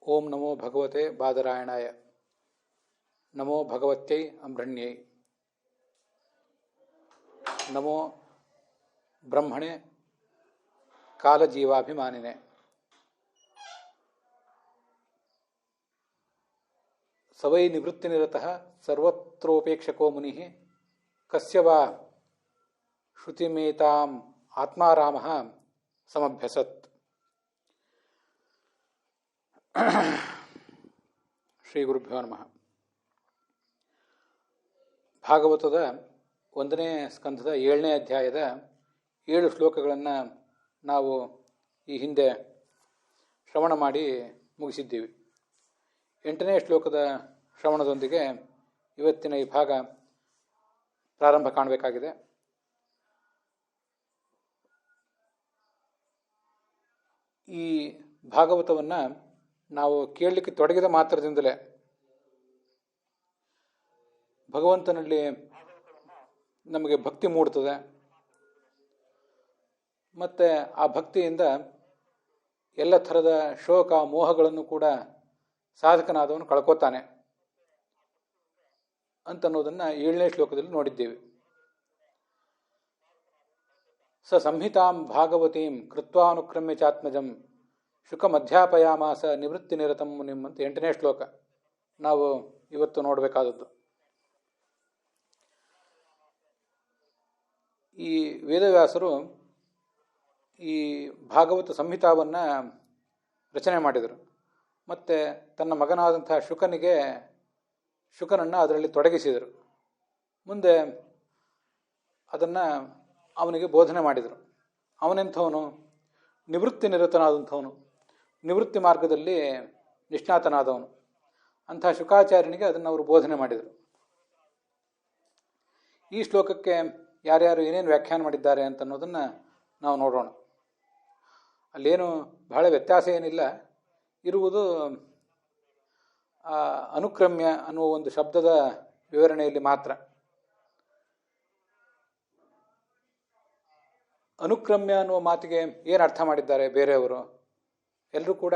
ಓಂ ನಮೋ ಭಗವತೆ ಬಾದರಾಯಣಾಯ. ನಮೋ ಭಗವತ್ಯೈ ಅಮ್ರಣ್ಯೈ. ನಮೋ ಬ್ರಹ್ಮಣೆ ಕಾಲಜೀವಾಭಿಮಾನಿನೆ. ಸವೈ ನಿವೃತ್ತಿನಿರತಃ ಸರ್ವತ್ರೋಪೇಕ್ಷಕೋ ಮುನಿಃ ಕಸ್ಯ ವಾ ಶ್ರುತಿಮೇತಾಂ ಆತ್ಮಾರಾಮಃ ಸಮಭ್ಯಸತ್. ಶ್ರೀ ಗುರುಭ್ಯೋ ನಮಃ. ಭಾಗವತದ 1ನೇ ಸ್ಕಂಧದ 7ನೇ ಅಧ್ಯಾಯದ 7 ಶ್ಲೋಕಗಳನ್ನು ನಾವು ಈ ಹಿಂದೆ ಶ್ರವಣ ಮಾಡಿ ಮುಗಿಸಿದ್ದೀವಿ. 8ನೇ ಶ್ಲೋಕದ ಶ್ರವಣದೊಂದಿಗೆ ಇವತ್ತಿನ ಈ ಭಾಗ ಪ್ರಾರಂಭ ಕಾಣಬೇಕಾಗಿದೆ. ಈ ಭಾಗವತವನ್ನು ನಾವು ಕೇಳಲಿಕ್ಕೆ ತೊಡಗಿದ ಮಾತ್ರದಿಂದಲೇ ಭಗವಂತನಲ್ಲಿ ನಮಗೆ ಭಕ್ತಿ ಮೂಡ್ತದೆ. ಮತ್ತು ಆ ಭಕ್ತಿಯಿಂದ ಎಲ್ಲ ಥರದ ಶೋಕ ಮೋಹಗಳನ್ನು ಕೂಡ ಸಾಧಕನಾದವನು ಕಳ್ಕೋತಾನೆ ಅಂತನ್ನೋದನ್ನು 7ನೇ ಶ್ಲೋಕದಲ್ಲಿ ನೋಡಿದ್ದೇವೆ. ಸ ಸಂಹಿತಾಂ ಭಾಗವತೀಂ ಕೃತ್ವಾನುಕ್ರಮ್ಯ ಚಾತ್ಮಜಂ ಶುಕ ಮಧ್ಯಾಪಯಾಮಾಸ ನಿವೃತ್ತಿ ನಿರತಂ ಮುನಿಂ ಅಂತ 8ನೇ ಶ್ಲೋಕ ನಾವು ಇವತ್ತು ನೋಡಬೇಕಾದದ್ದು. ಈ ವೇದವ್ಯಾಸರು ಈ ಭಾಗವತ ಸಂಹಿತಾವನ್ನು ರಚನೆ ಮಾಡಿದರು. ಮತ್ತು ತನ್ನ ಮಗನಾದಂಥ ಶುಕನನ್ನು ಅದರಲ್ಲಿ ತೊಡಗಿಸಿದರು. ಮುಂದೆ ಅದನ್ನು ಅವನಿಗೆ ಬೋಧನೆ ಮಾಡಿದರು. ಅವನೆಂಥವನು? ನಿವೃತ್ತಿ ನಿರತನಾದಂಥವನು, ನಿವೃತ್ತಿ ಮಾರ್ಗದಲ್ಲಿ ನಿಷ್ಣಾತನಾದವನು. ಅಂಥ ಶುಕಾಚಾರ್ಯನಿಗೆ ಅದನ್ನು ಅವರು ಬೋಧನೆ ಮಾಡಿದರು. ಈ ಶ್ಲೋಕಕ್ಕೆ ಯಾರ್ಯಾರು ಏನೇನು ವ್ಯಾಖ್ಯಾನ ಮಾಡಿದ್ದಾರೆ ಅಂತನ್ನೋದನ್ನು ನಾವು ನೋಡೋಣ. ಅಲ್ಲೇನು ಬಹಳ ವ್ಯತ್ಯಾಸ ಏನಿಲ್ಲ. ಇರುವುದು ಅನುಕ್ರಮ್ಯ ಅನ್ನುವ ಒಂದು ಶಬ್ದದ ವಿವರಣೆಯಲ್ಲಿ ಮಾತ್ರ. ಅನುಕ್ರಮ್ಯ ಅನ್ನುವ ಮಾತಿಗೆ ಏನು ಅರ್ಥ ಮಾಡಿದ್ದಾರೆ ಬೇರೆಯವರು? ಎಲ್ಲರೂ ಕೂಡ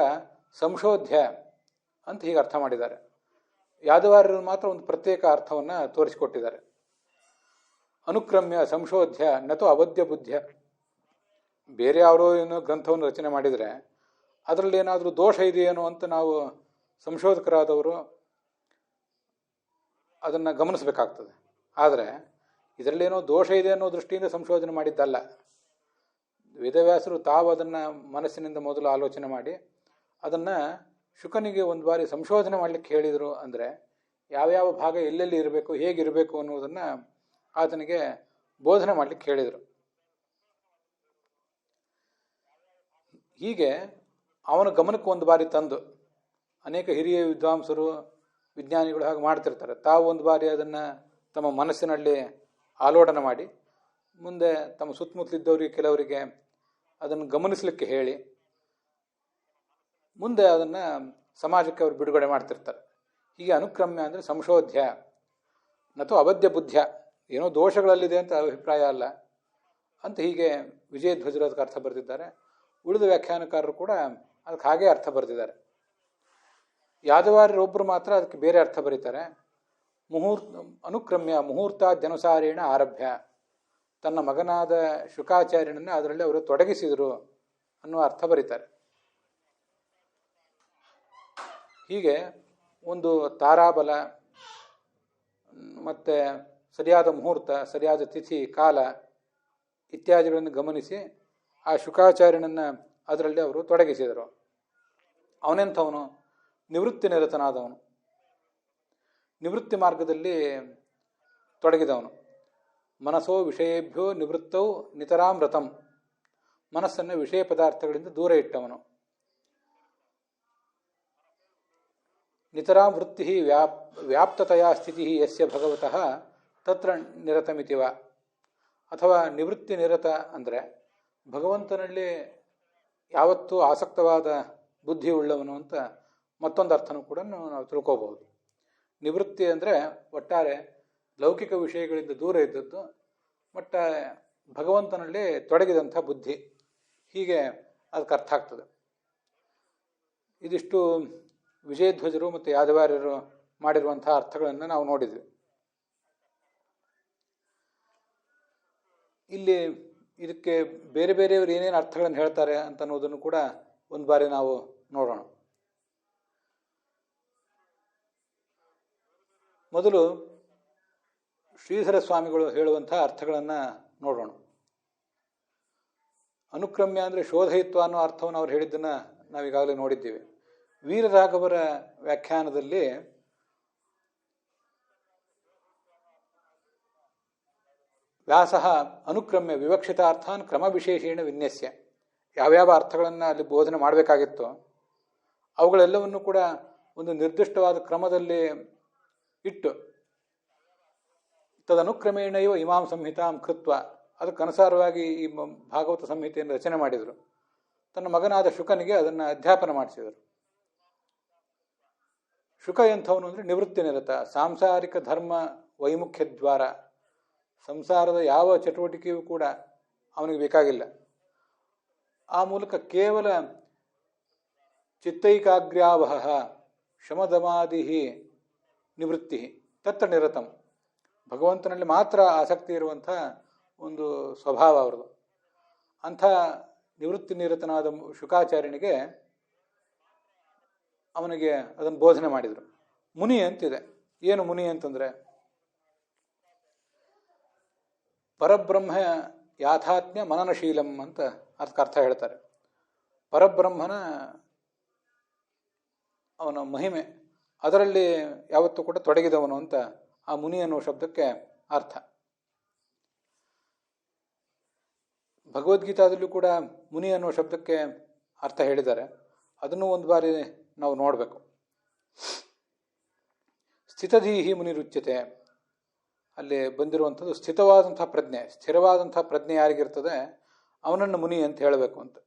ಸಂಶೋಧ್ಯ ಅಂತ ಹೀಗೆ ಅರ್ಥ ಮಾಡಿದ್ದಾರೆ. ಯಾದವಾರ್ಯರು ಮಾತ್ರ ಒಂದು ಪ್ರತ್ಯೇಕ ಅರ್ಥವನ್ನು ತೋರಿಸಿಕೊಟ್ಟಿದ್ದಾರೆ. ಅನುಕ್ರಮ್ಯ ಸಂಶೋಧ್ಯ ನತು ಅವಧ್ಯ ಬುದ್ಧ್ಯ. ಬೇರೆ ಯಾರೋ ಏನೋ ಗ್ರಂಥವನ್ನು ರಚನೆ ಮಾಡಿದರೆ ಅದರಲ್ಲಿ ಏನಾದರೂ ದೋಷ ಇದೆಯೇನೋ ಅಂತ ನಾವು ಸಂಶೋಧಕರಾದವರು ಅದನ್ನು ಗಮನಿಸಬೇಕಾಗ್ತದೆ. ಆದರೆ ಇದರಲ್ಲೇನೋ ದೋಷ ಇದೆ ಅನ್ನೋ ದೃಷ್ಟಿಯಿಂದ ಸಂಶೋಧನೆ ಮಾಡಿದ್ದಲ್ಲ. ವೇದವ್ಯಾಸರು ತಾವು ಅದನ್ನು ಮನಸ್ಸಿನಿಂದ ಮೊದಲು ಆಲೋಚನೆ ಮಾಡಿ ಅದನ್ನು ಶುಕನಿಗೆ ಒಂದು ಬಾರಿ ಸಂಶೋಧನೆ ಮಾಡಲಿಕ್ಕೆ ಹೇಳಿದರು. ಅಂದರೆ ಯಾವ್ಯಾವ ಭಾಗ ಎಲ್ಲೆಲ್ಲಿ ಇರಬೇಕು, ಹೇಗಿರಬೇಕು ಅನ್ನೋದನ್ನು ಆತನಿಗೆ ಬೋಧನೆ ಮಾಡಲಿಕ್ಕೆ ಹೇಳಿದರು. ಹೀಗೆ ಅವನ ಗಮನಕ್ಕೆ ಒಂದು ಬಾರಿ ತಂದು ಅನೇಕ ಹಿರಿಯ ವಿದ್ವಾಂಸರು ವಿಜ್ಞಾನಿಗಳು ಹಾಗೆ ಮಾಡ್ತಿರ್ತಾರೆ. ತಾವು ಒಂದು ಬಾರಿ ಅದನ್ನು ತಮ್ಮ ಮನಸ್ಸಿನಲ್ಲಿ ಆಲೋಡನ ಮಾಡಿ ಮುಂದೆ ತಮ್ಮ ಸುತ್ತಮುತ್ತಲಿದ್ದವರಿಗೆ ಕೆಲವರಿಗೆ ಅದನ್ನು ಗಮನಿಸಲಿಕ್ಕೆ ಹೇಳಿ ಮುಂದೆ ಅದನ್ನು ಸಮಾಜಕ್ಕೆ ಅವರು ಬಿಡುಗಡೆ ಮಾಡ್ತಿರ್ತಾರೆ. ಹೀಗೆ ಅನುಕ್ರಮ್ಯ ಅಂದರೆ ಸಂಶೋಧ್ಯ ನತು ಅವಧ್ಯ ಬುದ್ಧ್ಯ. ಏನೋ ದೋಷಗಳಲ್ಲಿದೆ ಅಂತ ಅಭಿಪ್ರಾಯ ಅಲ್ಲ ಅಂತ ಹೀಗೆ ವಿಜಯಧ್ವಜರು ಅದಕ್ಕೆ ಅರ್ಥ ಬರೆದಿದ್ದಾರೆ. ಉಳಿದ ವ್ಯಾಖ್ಯಾನಕಾರರು ಕೂಡ ಅದಕ್ಕೆ ಹಾಗೇ ಅರ್ಥ ಬರೆದಿದ್ದಾರೆ. ಯಾದವಾರ್ಯರೊಬ್ಬರು ಮಾತ್ರ ಅದಕ್ಕೆ ಬೇರೆ ಅರ್ಥ ಬರೀತಾರೆ. ಅನುಕ್ರಮ್ಯ ಮುಹೂರ್ತಾದ್ಯನುಸಾರೇಣ ಆರಭ್ಯ. ತನ್ನ ಮಗನಾದ ಶುಕಾಚಾರ್ಯನನ್ನು ಅದರಲ್ಲಿ ಅವರು ತೊಡಗಿಸಿದರು ಅನ್ನುವ ಅರ್ಥ ಬರೀತಾರೆ. ಹೀಗೆ ಒಂದು ತಾರಾಬಲ ಮತ್ತು ಸರಿಯಾದ ಮುಹೂರ್ತ, ಸರಿಯಾದ ತಿಥಿ, ಕಾಲ ಇತ್ಯಾದಿಗಳನ್ನು ಗಮನಿಸಿ ಆ ಶುಕಾಚಾರ್ಯನನ್ನು ಅದರಲ್ಲಿ ಅವರು ತೊಡಗಿಸಿದರು. ಅವನೆಂಥವನು? ನಿವೃತ್ತಿ ನಿರತನಾದವನು, ನಿವೃತ್ತಿ ಮಾರ್ಗದಲ್ಲಿ ತೊಡಗಿದವನು. ಮನಸ್ಸೋ ವಿಷಯೇಭ್ಯೋ ನಿವೃತ್ತೌ ನಿತರಾಂ ರಥಂ. ಮನಸ್ಸನ್ನು ವಿಷಯ ಪದಾರ್ಥಗಳಿಂದ ದೂರ ಇಟ್ಟವನು. ನಿತರಾಂ ವೃತ್ತಿ ವ್ಯಾಪ್ತತೆಯ ಸ್ಥಿತಿ ಯಸ್ಯ ಭಗವತಃ ತತ್ರ ನಿರತಮಿತಿವ. ಅಥವಾ ನಿವೃತ್ತಿ ನಿರತ ಅಂದರೆ ಭಗವಂತನಲ್ಲಿ ಯಾವತ್ತೂ ಆಸಕ್ತವಾದ ಬುದ್ಧಿ ಉಳ್ಳವನು ಅಂತ ಮತ್ತೊಂದು ಅರ್ಥನೂ ಕೂಡ ನಾವು ತಿಳ್ಕೋಬಹುದು. ನಿವೃತ್ತಿ ಅಂದರೆ ಒಟ್ಟಾರೆ ಲೌಕಿಕ ವಿಷಯಗಳಿಂದ ದೂರ ಇದ್ದದ್ದು, ಬಟ್ ಭಗವಂತನಲ್ಲಿ ತೊಡಗಿದಂಥ ಬುದ್ಧಿ. ಹೀಗೆ ಅದಕ್ಕೆ ಅರ್ಥ ಆಗ್ತದೆ. ಇದಿಷ್ಟು ವಿಜಯಧ್ವಜರು ಮತ್ತು ಯಾದವಾರ್ಯರು ಮಾಡಿರುವಂಥ ಅರ್ಥಗಳನ್ನು ನಾವು ನೋಡಿದ್ವಿ. ಇಲ್ಲಿ ಇದಕ್ಕೆ ಬೇರೆ ಬೇರೆಯವರು ಏನೇನು ಅರ್ಥಗಳನ್ನು ಹೇಳ್ತಾರೆ ಅಂತ ಅನ್ನೋದನ್ನು ಕೂಡ ಒಂದು ಬಾರಿ ನಾವು ನೋಡೋಣ. ಮೊದಲು ಶ್ರೀಧರ ಸ್ವಾಮಿಗಳು ಹೇಳುವಂಥ ಅರ್ಥಗಳನ್ನು ನೋಡೋಣ. ಅನುಕ್ರಮ್ಯ ಅಂದರೆ ಶೋಧಯಿತ್ವ ಅನ್ನೋ ಅರ್ಥವನ್ನು ಅವ್ರು ಹೇಳಿದ್ದನ್ನು ನಾವೀಗಾಗಲೇ ನೋಡಿದ್ದೀವಿ. ವೀರರಾಘವರ ವ್ಯಾಖ್ಯಾನದಲ್ಲಿ ವ್ಯಾಸ ಅನುಕ್ರಮ್ಯ ವಿವಕ್ಷಿತಾರ್ಥಾನ್ ಕ್ರಮವಿಶೇಷೇಣ ವಿನ್ಯಸ್ಯ, ಯಾವ್ಯಾವ ಅರ್ಥಗಳನ್ನು ಅಲ್ಲಿ ಬೋಧನೆ ಮಾಡಬೇಕಾಗಿತ್ತೋ ಅವುಗಳೆಲ್ಲವನ್ನು ಕೂಡ ಒಂದು ನಿರ್ದಿಷ್ಟವಾದ ಕ್ರಮದಲ್ಲಿ ಇಟ್ಟು ತದನುಕ್ರಮೇಣ ಇವ ಇಮಾಂ ಸಂಹಿತಾಂ ಕೃತ್ವ, ಅದಕ್ಕನುಸಾರವಾಗಿ ಈ ಭಾಗವತ ಸಂಹಿತೆಯನ್ನು ರಚನೆ ಮಾಡಿದರು. ತನ್ನ ಮಗನಾದ ಶುಕನಿಗೆ ಅದನ್ನು ಅಧ್ಯಾಪನ ಮಾಡಿಸಿದರು. ಶುಕ ಎಂಥವನು ಅಂದರೆ ನಿವೃತ್ತಿ ನಿರತ, ಸಾಂಸಾರಿಕ ಧರ್ಮ ವೈಮುಖ್ಯ ದ್ವಾರ, ಸಂಸಾರದ ಯಾವ ಚಟುವಟಿಕೆಯೂ ಕೂಡ ಅವನಿಗೆ ಬೇಕಾಗಿಲ್ಲ. ಆ ಮೂಲಕ ಕೇವಲ ಚಿತ್ತೈಕಾಗ್ರ್ಯಾವಹ ಶಮದಮಾದಿ ನಿವೃತ್ತಿ ತತ್ರ ನಿರತಂ, ಭಗವಂತನಲ್ಲಿ ಮಾತ್ರ ಆಸಕ್ತಿ ಇರುವಂಥ ಒಂದು ಸ್ವಭಾವ ಅವರದು. ಅಂಥ ನಿವೃತ್ತಿ ನಿರತನಾದ ಶುಕಾಚಾರ್ಯನಿಗೆ ಅವನಿಗೆ ಅದನ್ನು ಬೋಧನೆ ಮಾಡಿದರು. ಮುನಿ ಅಂತಿದೆ. ಏನು ಮುನಿ ಅಂತಂದರೆ ಪರಬ್ರಹ್ಮ ಯಾಥಾತ್ಮ್ಯ ಮನನಶೀಲಂ ಅಂತ ಅರ್ಥ ಹೇಳ್ತಾರೆ. ಪರಬ್ರಹ್ಮನ ಅವನ ಮಹಿಮೆ ಅದರಲ್ಲಿ ಯಾವತ್ತೂ ಕೂಡ ತೊಡಗಿದವನು ಅಂತ ಆ ಮುನಿ ಅನ್ನುವ ಶಬ್ದಕ್ಕೆ ಅರ್ಥ. ಭಗವದ್ಗೀತಾದಲ್ಲೂ ಕೂಡ ಮುನಿ ಅನ್ನುವ ಶಬ್ದಕ್ಕೆ ಅರ್ಥ ಹೇಳಿದ್ದಾರೆ. ಅದನ್ನು ಒಂದು ಬಾರಿ ನಾವು ನೋಡಬೇಕು. ಸ್ಥಿತಧೀಹಿ ಮುನಿರುಚ್ಯತೆ, ಅಲ್ಲಿ ಬಂದಿರುವಂಥದ್ದು ಸ್ಥಿತವಾದಂಥ ಪ್ರಜ್ಞೆ, ಸ್ಥಿರವಾದಂಥ ಪ್ರಜ್ಞೆ ಯಾರಿಗಿರ್ತದೆ ಅವನನ್ನು ಮುನಿ ಅಂತ ಹೇಳಬೇಕು ಅಂತ.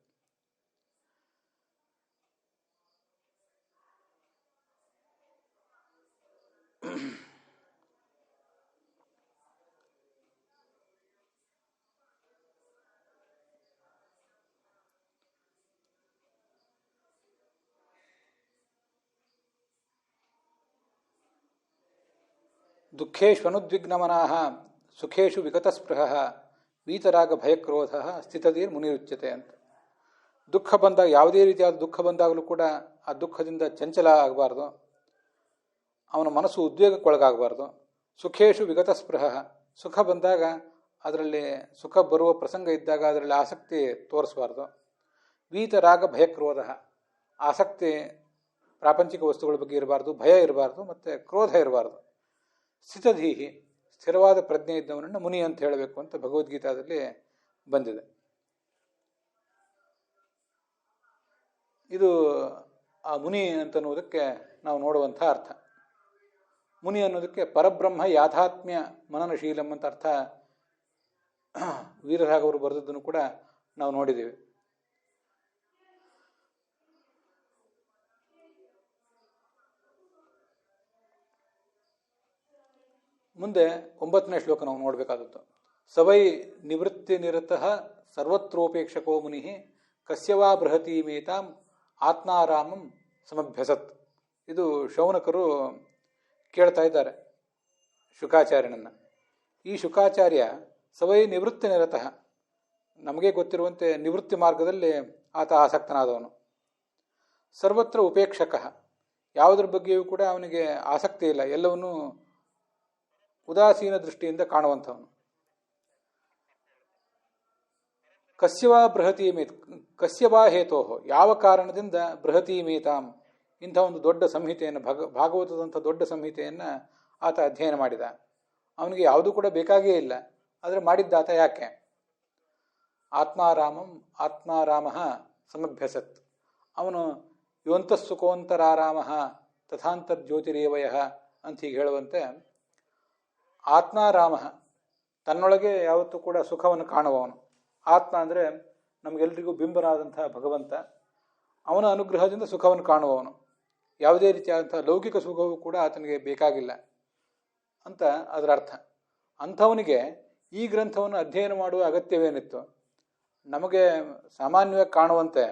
ದುಃಖೇಶ್ವನುದ್ವಿಗ್ನಮನಾಃ ಸುಖೇಶು ವಿಗತಸ್ಪೃಹಃ ವೀತರಾಗ ಭಯಕ್ರೋಧ ಸ್ಥಿತಧೀರ್ ಮುನಿರುಚ್ಯತೆ ಅಂತ. ದುಃಖ ಬಂದಾಗ, ಯಾವುದೇ ರೀತಿಯಾದ ದುಃಖ ಬಂದಾಗಲೂ ಕೂಡ ಆ ದುಃಖದಿಂದ ಚಂಚಲ ಆಗಬಾರ್ದು, ಅವನ ಮನಸ್ಸು ಉದ್ವೇಗಕ್ಕೊಳಗಾಗಬಾರ್ದು. ಸುಖೇಶು ವಿಗತಸ್ಪೃಹಃ, ಸುಖ ಬಂದಾಗ ಅದರಲ್ಲಿ ಸುಖ ಬರುವ ಪ್ರಸಂಗ ಇದ್ದಾಗ ಅದರಲ್ಲಿ ಆಸಕ್ತಿ ತೋರಿಸಬಾರ್ದು. ವೀತರಾಗ ಭಯಕ್ರೋಧ, ಆಸಕ್ತಿ ಪ್ರಾಪಂಚಿಕ ವಸ್ತುಗಳ ಬಗ್ಗೆ ಇರಬಾರ್ದು, ಭಯ ಇರಬಾರ್ದು, ಮತ್ತು ಕ್ರೋಧ ಇರಬಾರ್ದು. ಸ್ಥಿತಧೀಹಿ, ಸ್ಥಿರವಾದ ಪ್ರಜ್ಞೆ ಇದ್ದವನನ್ನು ಮುನಿ ಅಂತ ಹೇಳಬೇಕು ಅಂತ ಭಗವದ್ಗೀತಾದಲ್ಲಿ ಬಂದಿದೆ. ಇದು ಆ ಮುನಿ ಅಂತನ್ನುವುದಕ್ಕೆ ನಾವು ನೋಡುವಂಥ ಅರ್ಥ. ಮುನಿ ಅನ್ನೋದಕ್ಕೆ ಪರಬ್ರಹ್ಮ ಯಾಥಾತ್ಮ್ಯ ಮನನಶೀಲಂ ಅಂತ ಅರ್ಥ ವೀರರಾಘವರು ಬರೆದದ್ದನ್ನು ಕೂಡ ನಾವು ನೋಡಿದ್ದೀವಿ. ಮುಂದೆ 9ನೇ ಶ್ಲೋಕ ನಾವು ನೋಡಬೇಕಾದದ್ದು. ಸವೈ ನಿವೃತ್ತಿ ನಿರತಃ ಸರ್ವತ್ರೋಪೇಕ್ಷಕೋ ಮುನಿ ಕಸ್ಯವಾ ಬೃಹತೀಮೇತಾಂ ಆತ್ಮಾರಾಮಂ ಸಮಭ್ಯಸತ್. ಇದು ಶೌನಕರು ಕೇಳ್ತಾ ಇದ್ದಾರೆ ಶುಕಾಚಾರ್ಯನನ್ನು. ಈ ಶುಕಾಚಾರ್ಯ ಸವೈ ನಿವೃತ್ತಿ ನಿರತಃ, ನಮಗೆ ಗೊತ್ತಿರುವಂತೆ ನಿವೃತ್ತಿ ಮಾರ್ಗದಲ್ಲಿ ಆತ ಆಸಕ್ತನಾದವನು. ಸರ್ವತ್ರ ಉಪೇಕ್ಷಕ, ಯಾವುದರ ಬಗ್ಗೆಯೂ ಕೂಡ ಅವನಿಗೆ ಆಸಕ್ತಿ ಇಲ್ಲ, ಎಲ್ಲವನ್ನೂ ಉದಾಸೀನ ದೃಷ್ಟಿಯಿಂದ ಕಾಣುವಂಥವನು. ಕಸ್ಯವಾ ಬೃಹತೀಮೇತ್, ಕಸ್ಯವಾ ಹೇತೋ, ಯಾವ ಕಾರಣದಿಂದ ಬೃಹತೀಮೇತಾಂ, ಇಂಥ ಒಂದು ದೊಡ್ಡ ಸಂಹಿತೆಯನ್ನು ಭಾಗವತದಂಥ ದೊಡ್ಡ ಸಂಹಿತೆಯನ್ನು ಆತ ಅಧ್ಯಯನ ಮಾಡಿದ. ಅವನಿಗೆ ಯಾವುದೂ ಕೂಡ ಬೇಕಾಗೇ ಇಲ್ಲ, ಆದರೆ ಮಾಡಿದ್ದಾತ ಯಾಕೆ? ಆತ್ಮಾರಾಮ ಸಮಭ್ಯಸತ್, ಅವನು ಯೋಂತಸ್ಸುಕೋಂತರಾರಾಮ ತಥಾಂತರ್ಜ್ಯೋತಿರೇವಯ ಅಂತ ಹೀಗೆ ಹೇಳುವಂತೆ, ಆತ್ಮಾರಾಮ ತನ್ನೊಳಗೆ ಯಾವತ್ತೂ ಕೂಡ ಸುಖವನ್ನು ಕಾಣುವವನು. ಆತ್ಮ ಅಂದರೆ ನಮಗೆಲ್ಲರಿಗೂ ಬಿಂಬನಾದಂಥ ಭಗವಂತ, ಅವನ ಅನುಗ್ರಹದಿಂದ ಸುಖವನ್ನು ಕಾಣುವವನು. ಯಾವುದೇ ರೀತಿಯಾದಂಥ ಲೌಕಿಕ ಸುಖವೂ ಕೂಡ ಆತನಿಗೆ ಬೇಕಾಗಿಲ್ಲ ಅಂತ ಅದರ ಅರ್ಥ. ಅಂಥವನಿಗೆ ಈ ಗ್ರಂಥವನ್ನು ಅಧ್ಯಯನ ಮಾಡುವ ಅಗತ್ಯವೇನಿತ್ತು? ನಮಗೆ ಸಾಮಾನ್ಯವಾಗಿ ಕಾಣುವಂತೆ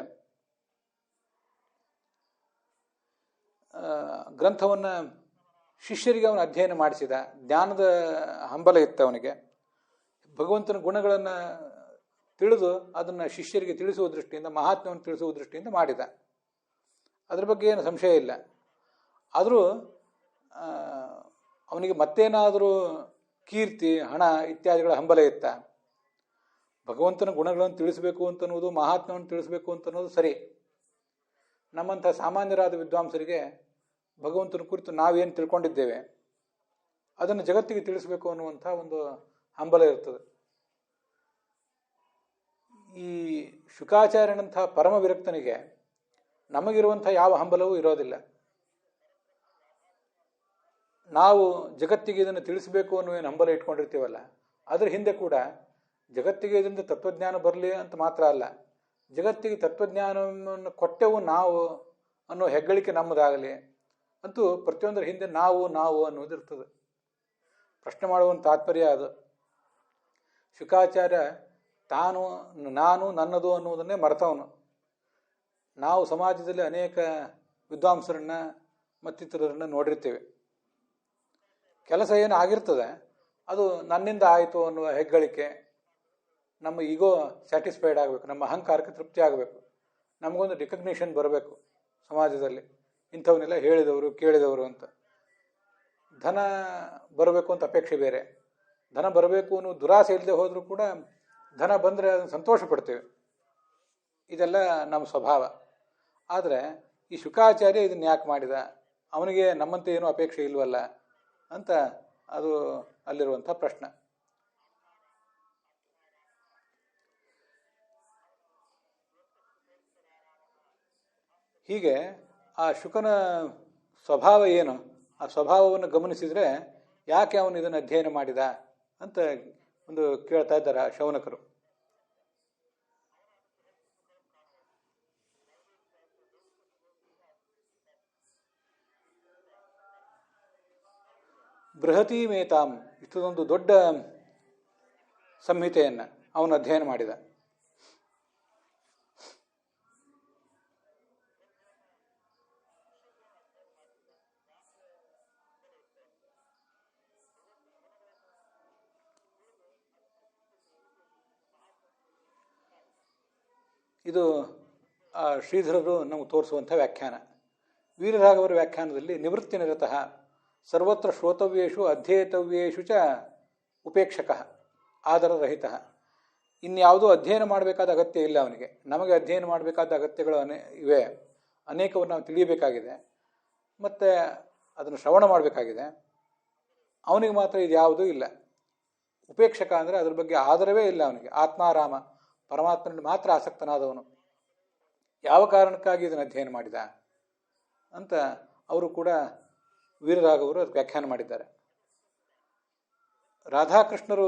ಗ್ರಂಥವನ್ನು ಶಿಷ್ಯರಿಗೆ ಅವನು ಅಧ್ಯಯನ ಮಾಡಿಸಿದ. ಜ್ಞಾನದ ಹಂಬಲ ಇತ್ತು ಅವನಿಗೆ. ಭಗವಂತನ ಗುಣಗಳನ್ನು ತಿಳಿದು ಅದನ್ನು ಶಿಷ್ಯರಿಗೆ ತಿಳಿಸುವ ದೃಷ್ಟಿಯಿಂದ, ಮಹಾತ್ಮ್ಯವನ್ನು ತಿಳಿಸುವ ದೃಷ್ಟಿಯಿಂದ ಮಾಡಿದ. ಅದ್ರ ಬಗ್ಗೆ ಏನು ಸಂಶಯ ಇಲ್ಲ. ಆದರೂ ಅವನಿಗೆ ಮತ್ತೇನಾದರೂ ಕೀರ್ತಿ, ಹಣ ಇತ್ಯಾದಿಗಳ ಹಂಬಲ ಇತ್ತ. ಭಗವಂತನ ಗುಣಗಳನ್ನು ತಿಳಿಸಬೇಕು ಅಂತನ್ನುವುದು, ಮಹಾತ್ಮ್ಯವನ್ನು ತಿಳಿಸಬೇಕು ಅಂತನ್ನೋದು ಸರಿ. ನಮ್ಮಂಥ ಸಾಮಾನ್ಯರಾದ ವಿದ್ವಾಂಸರಿಗೆ ಭಗವಂತನ ಕುರಿತು ನಾವೇನು ತಿಳ್ಕೊಂಡಿದ್ದೇವೆ ಅದನ್ನು ಜಗತ್ತಿಗೆ ತಿಳಿಸಬೇಕು ಅನ್ನುವಂಥ ಒಂದು ಹಂಬಲ ಇರ್ತದೆ. ಈ ಶುಕಾಚಾರ್ಯನಂಥ ಪರಮ ವಿರಕ್ತನಿಗೆ ನಮಗಿರುವಂಥ ಯಾವ ಹಂಬಲವೂ ಇರೋದಿಲ್ಲ. ನಾವು ಜಗತ್ತಿಗೆ ಇದನ್ನು ತಿಳಿಸಬೇಕು ಅನ್ನೋ ಏನು ಹಂಬಲ ಇಟ್ಕೊಂಡಿರ್ತೀವಲ್ಲ, ಅದರ ಹಿಂದೆ ಕೂಡ ಜಗತ್ತಿಗೆ ಇದರಿಂದ ತತ್ವಜ್ಞಾನ ಬರಲಿ ಅಂತ ಮಾತ್ರ ಅಲ್ಲ, ಜಗತ್ತಿಗೆ ತತ್ವಜ್ಞಾನವನ್ನು ಕೊಟ್ಟೆವು ನಾವು ಅನ್ನೋ ಹೆಗ್ಗಳಿಕೆ ನಮ್ಮದಾಗಲಿ ಅಂತೂ ಪ್ರತಿಯೊಂದರ ಹಿಂದೆ ನಾವು ನಾವು ಅನ್ನೋದಿರ್ತದೆ. ಪ್ರಶ್ನೆ ಮಾಡುವಂಥ ತಾತ್ಪರ್ಯ ಅದು. ಶುಕಾಚಾರ್ಯ ತಾನು, ನಾನು, ನನ್ನದು ಅನ್ನುವುದನ್ನೇ ಮರೆತವನು. ನಾವು ಸಮಾಜದಲ್ಲಿ ಅನೇಕ ವಿದ್ವಾಂಸರನ್ನ ಮತ್ತಿತರರನ್ನು ನೋಡಿರ್ತೇವೆ. ಕೆಲಸ ಏನು ಆಗಿರ್ತದೆ ಅದು ನನ್ನಿಂದ ಆಯಿತು ಅನ್ನುವ ಹೆಗ್ಗಳಿಕೆ, ನಮ್ಮ ಈಗೋ ಸ್ಯಾಟಿಸ್ಫೈಡ್ ಆಗಬೇಕು, ನಮ್ಮ ಅಹಂಕಾರಕ್ಕೆ ತೃಪ್ತಿ ಆಗಬೇಕು, ನಮಗೊಂದು ರಿಕಗ್ನಿಷನ್ ಬರಬೇಕು ಸಮಾಜದಲ್ಲಿ, ಇಂಥವನ್ನೆಲ್ಲ ಹೇಳಿದವರು ಕೇಳಿದವರು ಅಂತ. ಧನ ಬರಬೇಕು ಅಂತ ಅಪೇಕ್ಷೆ ಬೇರೆ. ಧನ ಬರಬೇಕು ಅನ್ನೋ ದುರಾಸೆ ಇಲ್ಲದೆ ಹೋದರೂ ಕೂಡ ಧನ ಬಂದರೆ ಅದನ್ನು ಸಂತೋಷ ಪಡ್ತೇವೆ. ಇದೆಲ್ಲ ನಮ್ಮ ಸ್ವಭಾವ. ಆದರೆ ಈ ಶುಕಾಚಾರ್ಯ ಇದನ್ನು ಯಾಕೆ ಮಾಡಿದ? ಅವನಿಗೆ ನಮ್ಮಂತೆ ಏನೂ ಅಪೇಕ್ಷೆ ಇಲ್ವಲ್ಲ ಅಂತ ಅದು ಅಲ್ಲಿರುವಂಥ ಪ್ರಶ್ನೆ. ಹೀಗೆ ಆ ಶುಕನ ಸ್ವಭಾವ ಏನು, ಆ ಸ್ವಭಾವವನ್ನು ಗಮನಿಸಿದರೆ ಯಾಕೆ ಅವನು ಇದನ್ನು ಅಧ್ಯಯನ ಮಾಡಿದ ಅಂತ ಒಂದು ಕೇಳ್ತಾ ಇದ್ದಾರೆ ಶೌನಕರು. ಬೃಹತಿ ಮೇತಾಂ, ಇಷ್ಟೊಂದು ದೊಡ್ಡ ಸಂಹಿತೆಯನ್ನು ಅವನು ಅಧ್ಯಯನ ಮಾಡಿದ. ಇದು ಶ್ರೀಧರರು ನಮಗೆ ತೋರಿಸುವಂಥ ವ್ಯಾಖ್ಯಾನ. ವೀರರಾಘವರ ವ್ಯಾಖ್ಯಾನದಲ್ಲಿ ನಿವೃತ್ತಿ ನಿರತಃ ಸರ್ವತ್ರ ಶ್ರೋತವ್ಯೇಷು ಅಧ್ಯೇತವ್ಯೇಷು ಚ ಉಪೇಕ್ಷಕ ಆದರರಹಿತ. ಇನ್ಯಾವುದೂ ಅಧ್ಯಯನ ಮಾಡಬೇಕಾದ ಅಗತ್ಯ ಇಲ್ಲ ಅವನಿಗೆ. ನಮಗೆ ಅಧ್ಯಯನ ಮಾಡಬೇಕಾದ ಅಗತ್ಯಗಳು ಇವೆ, ಅನೇಕವನ್ನು ನಾವು ತಿಳಿಯಬೇಕಾಗಿದೆ, ಮತ್ತು ಅದನ್ನು ಶ್ರವಣ ಮಾಡಬೇಕಾಗಿದೆ. ಅವನಿಗೆ ಮಾತ್ರ ಇದು ಯಾವುದೂ ಇಲ್ಲ. ಉಪೇಕ್ಷಕ ಅಂದರೆ ಅದ್ರ ಬಗ್ಗೆ ಆದರವೇ ಇಲ್ಲ ಅವನಿಗೆ. ಆತ್ಮಾರಾಮ, ಪರಮಾತ್ಮನಲ್ಲಿ ಮಾತ್ರ ಆಸಕ್ತನಾದವನು. ಯಾವ ಕಾರಣಕ್ಕಾಗಿ ಇದನ್ನು ಅಧ್ಯಯನ ಮಾಡಿದ ಅಂತ ಅವರು ಕೂಡ ವೀರರಾಘವರು ಅದಕ್ಕೆ ವ್ಯಾಖ್ಯಾನ ಮಾಡಿದ್ದಾರೆ. ರಾಧಾಕೃಷ್ಣರು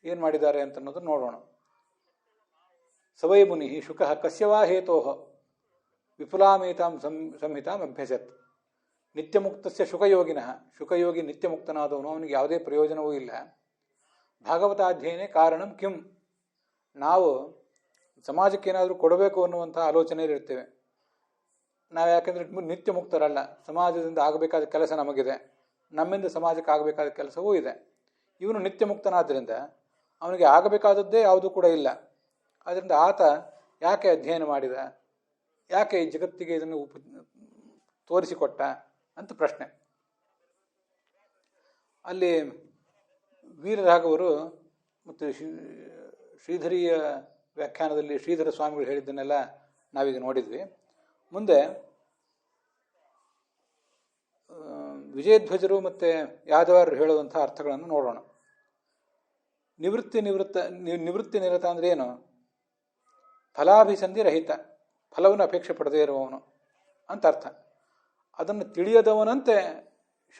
ಏನು ಮಾಡಿದ್ದಾರೆ ಅಂತ ಅನ್ನೋದು ನೋಡೋಣ. ಸವೈ ಮುನಿ ಶುಕ ಕಸ್ಯವಾ ಹೇತೋ ವಿಪುಲಾಮೇತಾಂ ಸಂಹಿತಾಂ ಅಭ್ಯಸತ್. ನಿತ್ಯಮುಕ್ತಸ್ಯ ಶುಕಯೋಗಿನಃ, ಶುಕಯೋಗಿ ನಿತ್ಯಮುಕ್ತನಾದವನು, ಅವನಿಗೆ ಯಾವುದೇ ಪ್ರಯೋಜನವೂ ಇಲ್ಲ. ಭಾಗವತಾಧ್ಯಯನೇ ಕಾರಣಂ ಕಿಂ. ನಾವು ಸಮಾಜಕ್ಕೆ ಏನಾದರೂ ಕೊಡಬೇಕು ಅನ್ನುವಂಥ ಆಲೋಚನೆಯಲ್ಲಿರ್ತೇವೆ ನಾವು. ಯಾಕೆಂದರೆ ನಿತ್ಯ ಮುಕ್ತರಲ್ಲ, ಸಮಾಜದಿಂದ ಆಗಬೇಕಾದ ಕೆಲಸ ನಮಗಿದೆ, ನಮ್ಮಿಂದ ಸಮಾಜಕ್ಕೆ ಆಗಬೇಕಾದ ಕೆಲಸವೂ ಇದೆ. ಇವನು ನಿತ್ಯ ಮುಕ್ತನಾದ್ದರಿಂದ ಅವನಿಗೆ ಆಗಬೇಕಾದದ್ದೇ ಯಾವುದೂ ಕೂಡ ಇಲ್ಲ. ಆದ್ದರಿಂದ ಆತ ಯಾಕೆ ಅಧ್ಯಯನ ಮಾಡಿದ, ಯಾಕೆ ಈ ಜಗತ್ತಿಗೆ ಇದನ್ನು ತೋರಿಸಿಕೊಟ್ಟ ಅಂತ ಪ್ರಶ್ನೆ. ಅಲ್ಲಿ ವೀರರಾಘವರು ಮತ್ತು ಶ್ರೀಧರಿಯ ವ್ಯಾಖ್ಯಾನದಲ್ಲಿ ಶ್ರೀಧರ ಸ್ವಾಮಿಗಳು ಹೇಳಿದ್ದನ್ನೆಲ್ಲ ನಾವೀಗ ನೋಡಿದ್ವಿ. ಮುಂದೆ ವಿಜಯಧ್ವಜರು ಮತ್ತು ಯಾದವಾರರು ಹೇಳುವಂಥ ಅರ್ಥಗಳನ್ನು ನೋಡೋಣ. ನಿವೃತ್ತಿ ನಿರತ ಅಂದರೆ ಏನು? ಫಲಾಭಿಸಂಧಿ ರಹಿತ, ಫಲವನ್ನು ಅಪೇಕ್ಷೆ ಪಡದೇ ಇರುವವನು ಅಂತ ಅರ್ಥ. ಅದನ್ನು ತಿಳಿಯದವನಂತೆ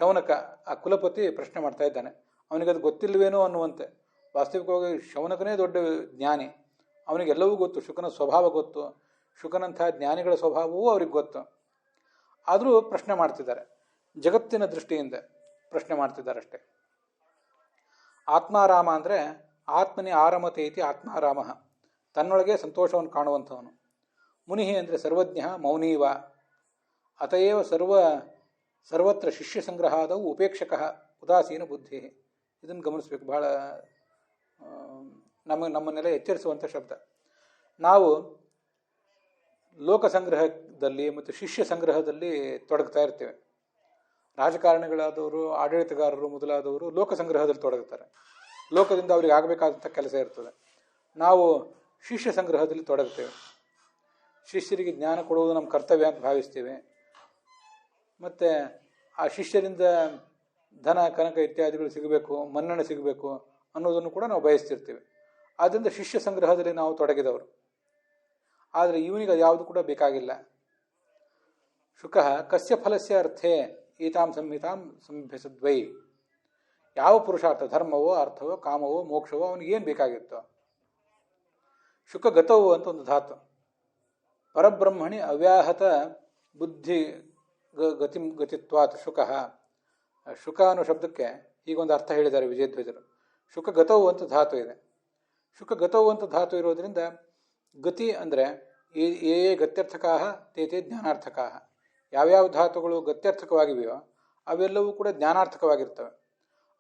ಶೌನಕ, ಆ ಕುಲಪತಿ ಪ್ರಶ್ನೆ ಮಾಡ್ತಾ ಇದ್ದಾನೆ. ಅವನಿಗದು ಗೊತ್ತಿಲ್ಲವೇನೋ ಅನ್ನುವಂತೆ. ವಾಸ್ತವಿಕವಾಗಿ ಶೌನಕನೇ ದೊಡ್ಡ ಜ್ಞಾನಿ, ಅವನಿಗೆಲ್ಲವೂ ಗೊತ್ತು, ಶುಕನ ಸ್ವಭಾವ ಗೊತ್ತು, ಶುಕನಂಥ ಜ್ಞಾನಿಗಳ ಸ್ವಭಾವವೂ ಅವ್ರಿಗೆ ಗೊತ್ತು. ಆದರೂ ಪ್ರಶ್ನೆ ಮಾಡ್ತಿದ್ದಾರೆ, ಜಗತ್ತಿನ ದೃಷ್ಟಿಯಿಂದ ಪ್ರಶ್ನೆ ಮಾಡ್ತಿದ್ದಾರೆ ಅಷ್ಟೇ. ಆತ್ಮಾರಾಮ ಅಂದರೆ ಆತ್ಮನೇ ಆರಮತೆ ಇತಿ ಆತ್ಮಾರಾಮ, ತನ್ನೊಳಗೆ ಸಂತೋಷವನ್ನು ಕಾಣುವಂಥವನು. ಮುನಿ ಅಂದರೆ ಸರ್ವಜ್ಞ ಮೌನೀವ, ಅತಯೇವ ಸರ್ವತ್ರ ಶಿಷ್ಯ ಸಂಗ್ರಹಾದವು ಉಪೇಕ್ಷಕ ಉದಾಸೀನ ಬುದ್ಧಿ. ಇದನ್ನು ಗಮನಿಸಬೇಕು, ಬಹಳ ನಮ್ಮನ್ನೆಲ್ಲ ಎಚ್ಚರಿಸುವಂಥ ಶಬ್ದ. ನಾವು ಲೋಕ ಸಂಗ್ರಹದಲ್ಲಿ ಮತ್ತು ಶಿಷ್ಯ ಸಂಗ್ರಹದಲ್ಲಿ ತೊಡಗ್ತಾ ಇರ್ತೇವೆ. ರಾಜಕಾರಣಿಗಳಾದವರು, ಆಡಳಿತಗಾರರು ಮೊದಲಾದವರು ಲೋಕ ಸಂಗ್ರಹದಲ್ಲಿ ತೊಡಗುತ್ತಾರೆ. ಲೋಕದಿಂದ ಅವರಿಗೆ ಆಗಬೇಕಾದಂಥ ಕೆಲಸ ಇರ್ತದೆ. ನಾವು ಶಿಷ್ಯ ಸಂಗ್ರಹದಲ್ಲಿ ತೊಡಗುತ್ತೇವೆ. ಶಿಷ್ಯರಿಗೆ ಜ್ಞಾನ ಕೊಡುವುದು ನಮ್ಮ ಕರ್ತವ್ಯ ಅಂತ ಭಾವಿಸ್ತೇವೆ. ಮತ್ತು ಆ ಶಿಷ್ಯರಿಂದ ಧನ ಕನಕ ಇತ್ಯಾದಿಗಳು ಸಿಗಬೇಕು, ಮನ್ನಣೆ ಸಿಗಬೇಕು ಅನ್ನೋದನ್ನು ಕೂಡ ನಾವು ಬಯಸ್ತಿರ್ತೀವಿ. ಆದ್ದರಿಂದ ಶಿಷ್ಯ ಸಂಗ್ರಹದಲ್ಲಿ ನಾವು ತೊಡಗಿದವರು. ಆದರೆ ಇವನಿಗೆ ಯಾವುದು ಕೂಡ ಬೇಕಾಗಿಲ್ಲ. ಶುಕಃ ಕಸ್ಯ ಫಲಸ್ಯ ಅರ್ಥೇ ಈತಾಂ ಸಂಹಿತಾಂ ಸಂಭ್ಯಸದ್ವೈ. ಯಾವ ಪುರುಷಾರ್ಥ, ಧರ್ಮವೋ ಅರ್ಥವೋ ಕಾಮವೋ ಮೋಕ್ಷವೋ ಅವನಿಗೇನು ಬೇಕಾಗಿತ್ತೋ. ಶುಕಗತವು ಅಂತ ಒಂದು ಧಾತು. ಪರಬ್ರಹ್ಮಣಿ ಅವ್ಯಾಹತ ಬುದ್ಧಿ ಗತಿತ್ವಾತ್ ಶುಕಃ. ಶುಕ ಅನ್ನೋ ಶಬ್ದಕ್ಕೆ ಹೀಗೊಂದು ಅರ್ಥ ಹೇಳಿದ್ದಾರೆ ವಿಜಯಧ್ವಜರು. ಶುಕಗತವು ಅಂತ ಧಾತು ಇದೆ. ಶುಕಗತವು ಅಂತ ಧಾತು ಇರೋದ್ರಿಂದ ಗತಿ ಅಂದರೆ ಏ ಗತ್ಯರ್ಥಕಾ ತೇ ಜ್ಞಾನಾರ್ಥಕಾ. ಯಾವ್ಯಾವ ಧಾತುಗಳು ಗತ್ಯರ್ಥಕವಾಗಿವೆಯೋ ಅವೆಲ್ಲವೂ ಕೂಡ ಜ್ಞಾನಾರ್ಥಕವಾಗಿರ್ತವೆ.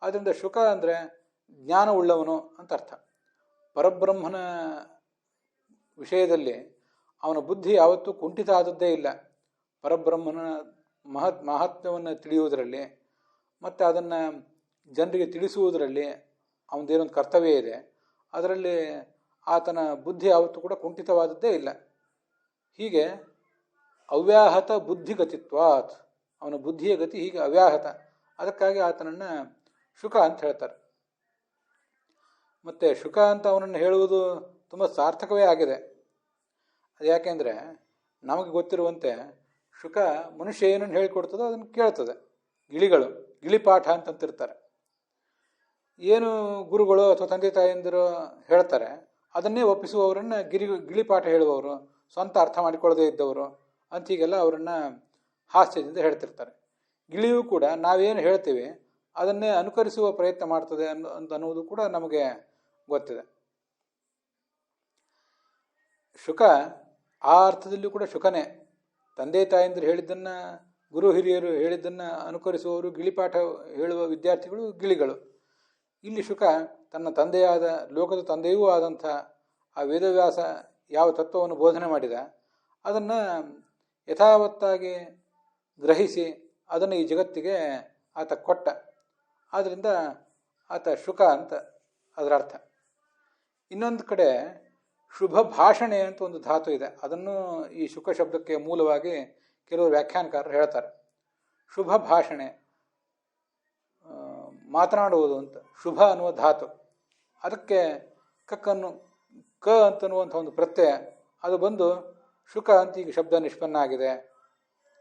ಆದ್ದರಿಂದ ಶುಕ ಅಂದರೆ ಜ್ಞಾನವುಳ್ಳವನು ಅಂತ ಅರ್ಥ. ಪರಬ್ರಹ್ಮನ ವಿಷಯದಲ್ಲಿ ಅವನ ಬುದ್ಧಿ ಯಾವತ್ತೂ ಕುಂಠಿತ ಆದದ್ದೇ ಇಲ್ಲ. ಪರಬ್ರಹ್ಮನ ಮಹಾತ್ಮ್ಯವನ್ನು ತಿಳಿಯುವುದರಲ್ಲಿ ಮತ್ತು ಅದನ್ನು ಜನರಿಗೆ ತಿಳಿಸುವುದರಲ್ಲಿ ಅವನದೇನೊಂದು ಕರ್ತವ್ಯ ಇದೆ. ಅದರಲ್ಲಿ ಆತನ ಬುದ್ಧಿ ಯಾವತ್ತೂ ಕೂಡ ಕುಂಠಿತವಾದದ್ದೇ ಇಲ್ಲ. ಹೀಗೆ ಅವ್ಯಾಹತ ಬುದ್ಧಿಗತಿತ್ವಾತ್, ಅವನ ಬುದ್ಧಿಯ ಗತಿ ಹೀಗೆ ಅವ್ಯಾಹತ. ಅದಕ್ಕಾಗಿ ಆತನನ್ನು ಶುಕ ಅಂತ ಹೇಳ್ತಾರೆ. ಮತ್ತು ಶುಕ ಅಂತ ಅವನನ್ನು ಹೇಳುವುದು ತುಂಬ ಸಾರ್ಥಕವೇ ಆಗಿದೆ. ಅದು ಯಾಕೆಂದರೆ ನಮಗೆ ಗೊತ್ತಿರುವಂತೆ ಶುಕ ಮನುಷ್ಯ ಏನನ್ನು ಹೇಳಿಕೊಡ್ತದೋ ಅದನ್ನು ಕೇಳ್ತದೆ. ಗಿಳಿಪಾಠ ಅಂತಂತಿರ್ತಾರೆ. ಏನು ಗುರುಗಳು ಅಥವಾ ತಂದೆ ತಾಯಿಯಂದಿರು ಹೇಳ್ತಾರೆ ಅದನ್ನೇ ಒಪ್ಪಿಸುವವರನ್ನು ಗಿಳಿಪಾಠ ಹೇಳುವವರು, ಸ್ವಂತ ಅರ್ಥ ಮಾಡಿಕೊಳ್ಳದೇ ಇದ್ದವರು ಅಂತ ಹೀಗೆಲ್ಲ ಅವರನ್ನು ಹಾಸ್ಯದಿಂದ ಹೇಳ್ತಿರ್ತಾರೆ. ಗಿಳಿಯೂ ಕೂಡ ನಾವೇನು ಹೇಳ್ತೀವಿ ಅದನ್ನೇ ಅನುಕರಿಸುವ ಪ್ರಯತ್ನ ಮಾಡ್ತದೆ ಅನ್ನೋದು ಕೂಡ ನಮಗೆ ಗೊತ್ತಿದೆ. ಶುಕ ಆ ಅರ್ಥದಲ್ಲೂ ಕೂಡ ಶುಕನೇ. ತಂದೆ ತಾಯಂದಿರು ಹೇಳಿದ್ದನ್ನು, ಗುರು ಹಿರಿಯರು ಹೇಳಿದ್ದನ್ನು ಅನುಕರಿಸುವವರು, ಗಿಳಿಪಾಠ ಹೇಳುವ ವಿದ್ಯಾರ್ಥಿಗಳು ಗಿಳಿಗಳು. ಇಲ್ಲಿ ಶುಕ ತನ್ನ ತಂದೆಯಾದ, ಲೋಕದ ತಂದೆಯೂ ಆದಂಥ ಆ ವೇದವ್ಯಾಸ ಯಾವ ತತ್ವವನ್ನು ಬೋಧನೆ ಮಾಡಿದ ಅದನ್ನು ಯಥಾವತ್ತಾಗಿ ಗ್ರಹಿಸಿ ಅದನ್ನು ಈ ಜಗತ್ತಿಗೆ ಆತ ಕೊಟ್ಟ. ಆದ್ದರಿಂದ ಆತ ಶುಕ ಅಂತ ಅದರ ಅರ್ಥ. ಇನ್ನೊಂದು ಕಡೆ ಶುಭ ಭಾಷಣೆ ಅಂತ ಒಂದು ಧಾತು ಇದೆ. ಅದನ್ನು ಈ ಶುಕ ಶಬ್ದಕ್ಕೆ ಮೂಲವಾಗಿ ಕೆಲವರು ವ್ಯಾಖ್ಯಾನಕಾರರು ಹೇಳ್ತಾರೆ. ಶುಭ ಭಾಷಣೆ, ಮಾತನಾಡುವುದು ಅಂತ. ಶುಭ ಅನ್ನುವ ಧಾತು, ಅದಕ್ಕೆ ಕ ಅಂತನ್ನುವಂಥ ಒಂದು ಪ್ರತ್ಯಯ ಅದು ಬಂದು ಶುಕ ಅಂತ ಈಗ ಶಬ್ದ ನಿಷ್ಪನ್ನ ಆಗಿದೆ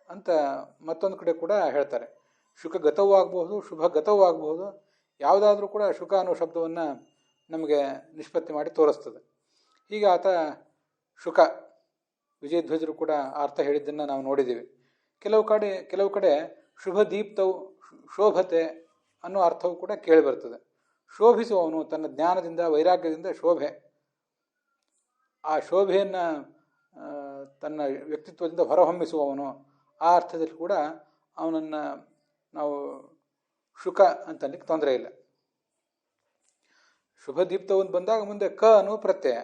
ಅಂತ ಮತ್ತೊಂದು ಕಡೆ ಕೂಡ ಹೇಳ್ತಾರೆ. ಶುಕ ಗತವೂ ಆಗಬಹುದು, ಶುಭ ಗತವೂ ಆಗಬಹುದು. ಯಾವುದಾದ್ರೂ ಕೂಡ ಶುಕ ಅನ್ನೋ ಶಬ್ದವನ್ನು ನಮಗೆ ನಿಷ್ಪತ್ತಿ ಮಾಡಿ ತೋರಿಸ್ತದೆ. ಹೀಗೆ ಆತ ಶುಕ. ವಿಜಯಧ್ವಜರು ಕೂಡ ಅರ್ಥ ಹೇಳಿದ್ದನ್ನು ನಾವು ನೋಡಿದ್ದೀವಿ. ಕೆಲವು ಕಡೆ ಶುಭ ದೀಪ್ತವು, ಶೋಭತೆ ಅನ್ನೋ ಅರ್ಥವು ಕೂಡ ಕೇಳಿಬರ್ತದೆ. ಶೋಭಿಸುವವನು, ತನ್ನ ಜ್ಞಾನದಿಂದ ವೈರಾಗ್ಯದಿಂದ ಶೋಭೆ, ಆ ಶೋಭೆಯನ್ನು ತನ್ನ ವ್ಯಕ್ತಿತ್ವದಿಂದ ಹೊರಹೊಮ್ಮಿಸುವವನು, ಆ ಅರ್ಥದಲ್ಲಿ ಕೂಡ ಅವನನ್ನು ನಾವು ಶುಕ ಅಂತಲಿಕ್ಕೆ ತೊಂದರೆ ಇಲ್ಲ. ಶುಭ ದೀಪ್ತವನ್ನು ಬಂದಾಗ ಮುಂದೆ ಕ ಅನ್ನುವ ಪ್ರತ್ಯಯ.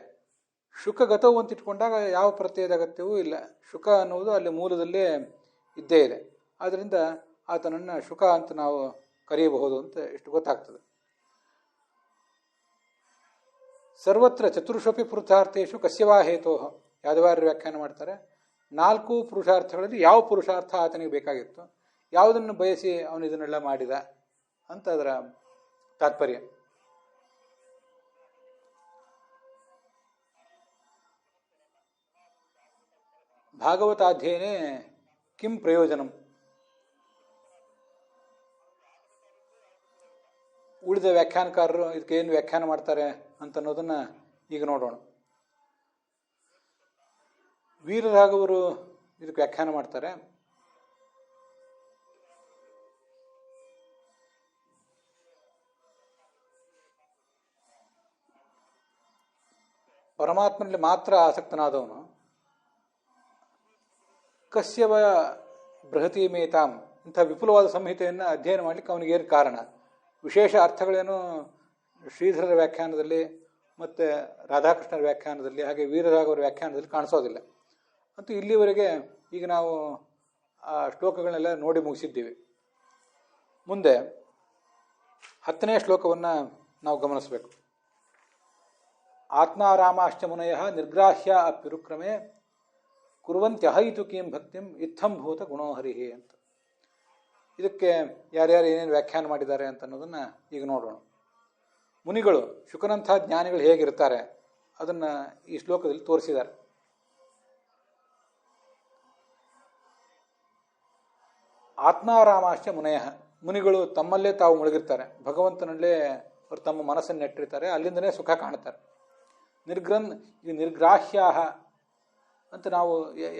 ಶುಕಗತವು ಅಂತ ಇಟ್ಕೊಂಡಾಗ ಯಾವ ಪ್ರತ್ಯಯದ ಅಗತ್ಯವೂ ಇಲ್ಲ. ಶುಕ ಅನ್ನುವುದು ಅಲ್ಲಿ ಮೂಲದಲ್ಲೇ ಇದ್ದೇ ಇದೆ. ಆದ್ದರಿಂದ ಆತನನ್ನು ಶುಕ ಅಂತ ನಾವು ಕರೆಯಬಹುದು ಅಂತ ಇಷ್ಟು ಗೊತ್ತಾಗ್ತದೆ. ಸರ್ವತ್ರ ಚತುರ್ಷಪಿ ಪುರುಷಾರ್ಥೇಶು ಕಸ್ಯವಾ ಹೇತೋ. ಯಾದವಾರ್ಯರು ವ್ಯಾಖ್ಯಾನ ಮಾಡ್ತಾರೆ, 4 ಪುರುಷಾರ್ಥಗಳಲ್ಲಿ ಯಾವ ಪುರುಷಾರ್ಥ ಆತನಿಗೆ ಬೇಕಾಗಿತ್ತು, ಯಾವುದನ್ನು ಬಯಸಿ ಅವನು ಇದನ್ನೆಲ್ಲ ಮಾಡಿದ ಅಂತ ಅದರ ತಾತ್ಪರ್ಯ. ಭಾಗವತಾಧ್ಯಯನೇ ಕಿಂ ಪ್ರಯೋಜನಂ. ಉಳಿದ ವ್ಯಾಖ್ಯಾನಕಾರರು ಇದಕ್ಕೆ ಏನು ವ್ಯಾಖ್ಯಾನ ಮಾಡ್ತಾರೆ ಅಂತ ಅನ್ನೋದನ್ನು ಈಗ ನೋಡೋಣ. ವೀರರಾಘವರು ಇದಕ್ಕೆ ವ್ಯಾಖ್ಯಾನ ಮಾಡ್ತಾರೆ. ಪರಮಾತ್ಮನಲ್ಲಿ ಮಾತ್ರ ಆಸಕ್ತನಾದವನು ಕಸ್ಯವ ಬೃಹತಿ ಮೇತಾಂ ಇಂಥ ವಿಪುಲವಾದ ಸಂಹಿತೆಯನ್ನು ಅಧ್ಯಯನ ಮಾಡಲಿಕ್ಕೆ ಅವನಿಗೇನು ಕಾರಣ? ವಿಶೇಷ ಅರ್ಥಗಳೇನು ಶ್ರೀಧರರ ವ್ಯಾಖ್ಯಾನದಲ್ಲಿ ಮತ್ತು ರಾಧಾಕೃಷ್ಣರ ವ್ಯಾಖ್ಯಾನದಲ್ಲಿ ಹಾಗೆ ವೀರರಾಘವರ ವ್ಯಾಖ್ಯಾನದಲ್ಲಿ ಕಾಣಿಸೋದಿಲ್ಲ. ಅಂತೂ ಇಲ್ಲಿವರೆಗೆ ಈಗ ನಾವು ಆ ಶ್ಲೋಕಗಳನ್ನೆಲ್ಲ ನೋಡಿ ಮುಗಿಸಿದ್ದೀವಿ. ಮುಂದೆ 10ನೇ ಶ್ಲೋಕವನ್ನು ನಾವು ಗಮನಿಸಬೇಕು. ಆತ್ಮಾರಾಮಾಶ್ಚ ಮುನಯ ನಿರ್ಗ್ರಾಹ್ಯ ಅಪ್ಯುರುಕ್ರಮೆ ಕುರುವಂತ್ಯಹೈತುಕೀಂ ಭಕ್ತಿಂ ಇತ್ತಂಭೂತ ಗುಣೋಹರಿಹಿ ಅಂತ. ಇದಕ್ಕೆ ಯಾರ್ಯಾರು ಏನೇನು ವ್ಯಾಖ್ಯಾನ ಮಾಡಿದ್ದಾರೆ ಅಂತ ಅನ್ನೋದನ್ನು ಈಗ ನೋಡೋಣ. ಮುನಿಗಳು, ಶುಕನಂಥ ಜ್ಞಾನಿಗಳು ಹೇಗಿರ್ತಾರೆ ಅದನ್ನು ಈ ಶ್ಲೋಕದಲ್ಲಿ ತೋರಿಸಿದ್ದಾರೆ. ಆತ್ಮಾರಾಮಾಶ್ಚ ಮುನಯ, ಮುನಿಗಳು ತಮ್ಮಲ್ಲೇ ತಾವು ಮುಳುಗಿರ್ತಾರೆ, ಭಗವಂತನಲ್ಲೇ ಅವರು ತಮ್ಮ ಮನಸ್ಸನ್ನು ನೆಟ್ಟಿರ್ತಾರೆ, ಅಲ್ಲಿಂದನೇ ಸುಖ ಕಾಣ್ತಾರೆ. ನಿರ್ಗ್ರಾಹ್ಯ ಅಂತ ನಾವು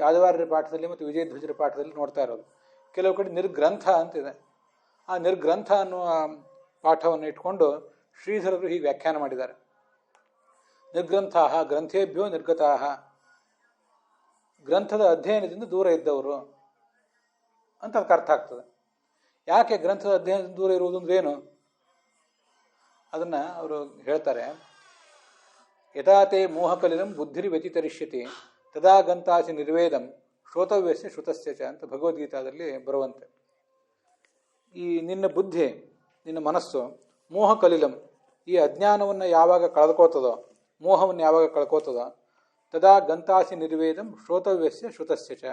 ಯಾದವಾರ್ಯರ ಪಾಠದಲ್ಲಿ ಮತ್ತು ವಿಜಯಧ್ವಜರ ಪಾಠದಲ್ಲಿ ನೋಡ್ತಾ ಇರೋದು. ಕೆಲವು ಕಡೆ ನಿರ್ಗ್ರಂಥ ಅಂತಿದೆ. ಆ ನಿರ್ಗ್ರಂಥ ಅನ್ನುವ ಪಾಠವನ್ನು ಇಟ್ಕೊಂಡು ಶ್ರೀಧರರು ಹೀಗೆ ವ್ಯಾಖ್ಯಾನ ಮಾಡಿದ್ದಾರೆ. ನಿರ್ಗ್ರಂಥಾ ಗ್ರಂಥೇಭ್ಯೋ ನಿರ್ಗತಾ, ಗ್ರಂಥದ ಅಧ್ಯಯನದಿಂದ ದೂರ ಇದ್ದವರು ಅಂತ ಅದಕ್ಕೆ ಅರ್ಥ ಆಗ್ತದೆ. ಯಾಕೆ ಗ್ರಂಥದ ಅಧ್ಯಯನದಿಂದ ದೂರ ಇರುವುದು ಅಂದ್ರೆ ಏನು? ಅದನ್ನು ಅವರು ಹೇಳ್ತಾರೆ. ಯಥಾತೆ ಮೋಹಕಲಿನಂ ಬುದ್ಧಿರಿ ವ್ಯತಿತರಿಷ್ಯತಿ ತದಾ ಗಂತಾಸಿ ನಿರ್ವೇದಂ ಶ್ರೋತವ್ಯಸ್ಯ ಶ್ರುತಸ್ಯ ಚ ಅಂತ ಭಗವದ್ಗೀತಾದಲ್ಲಿ ಬರುವಂತೆ. ಈ ನಿನ್ನ ಬುದ್ಧಿ, ನಿನ್ನ ಮನಸ್ಸು ಮೋಹಕಲಿಲಂ, ಈ ಅಜ್ಞಾನವನ್ನು ಯಾವಾಗ ಕಳೆದುಕೋತದೋ, ಮೋಹವನ್ನು ಯಾವಾಗ ಕಳ್ಕೋತದೋ, ತದಾ ಗಂತಾಸಿ ನಿರ್ವೇದಂ ಶ್ರೋತವ್ಯಸ್ಯ ಶ್ರುತಸ್ಯ ಚ.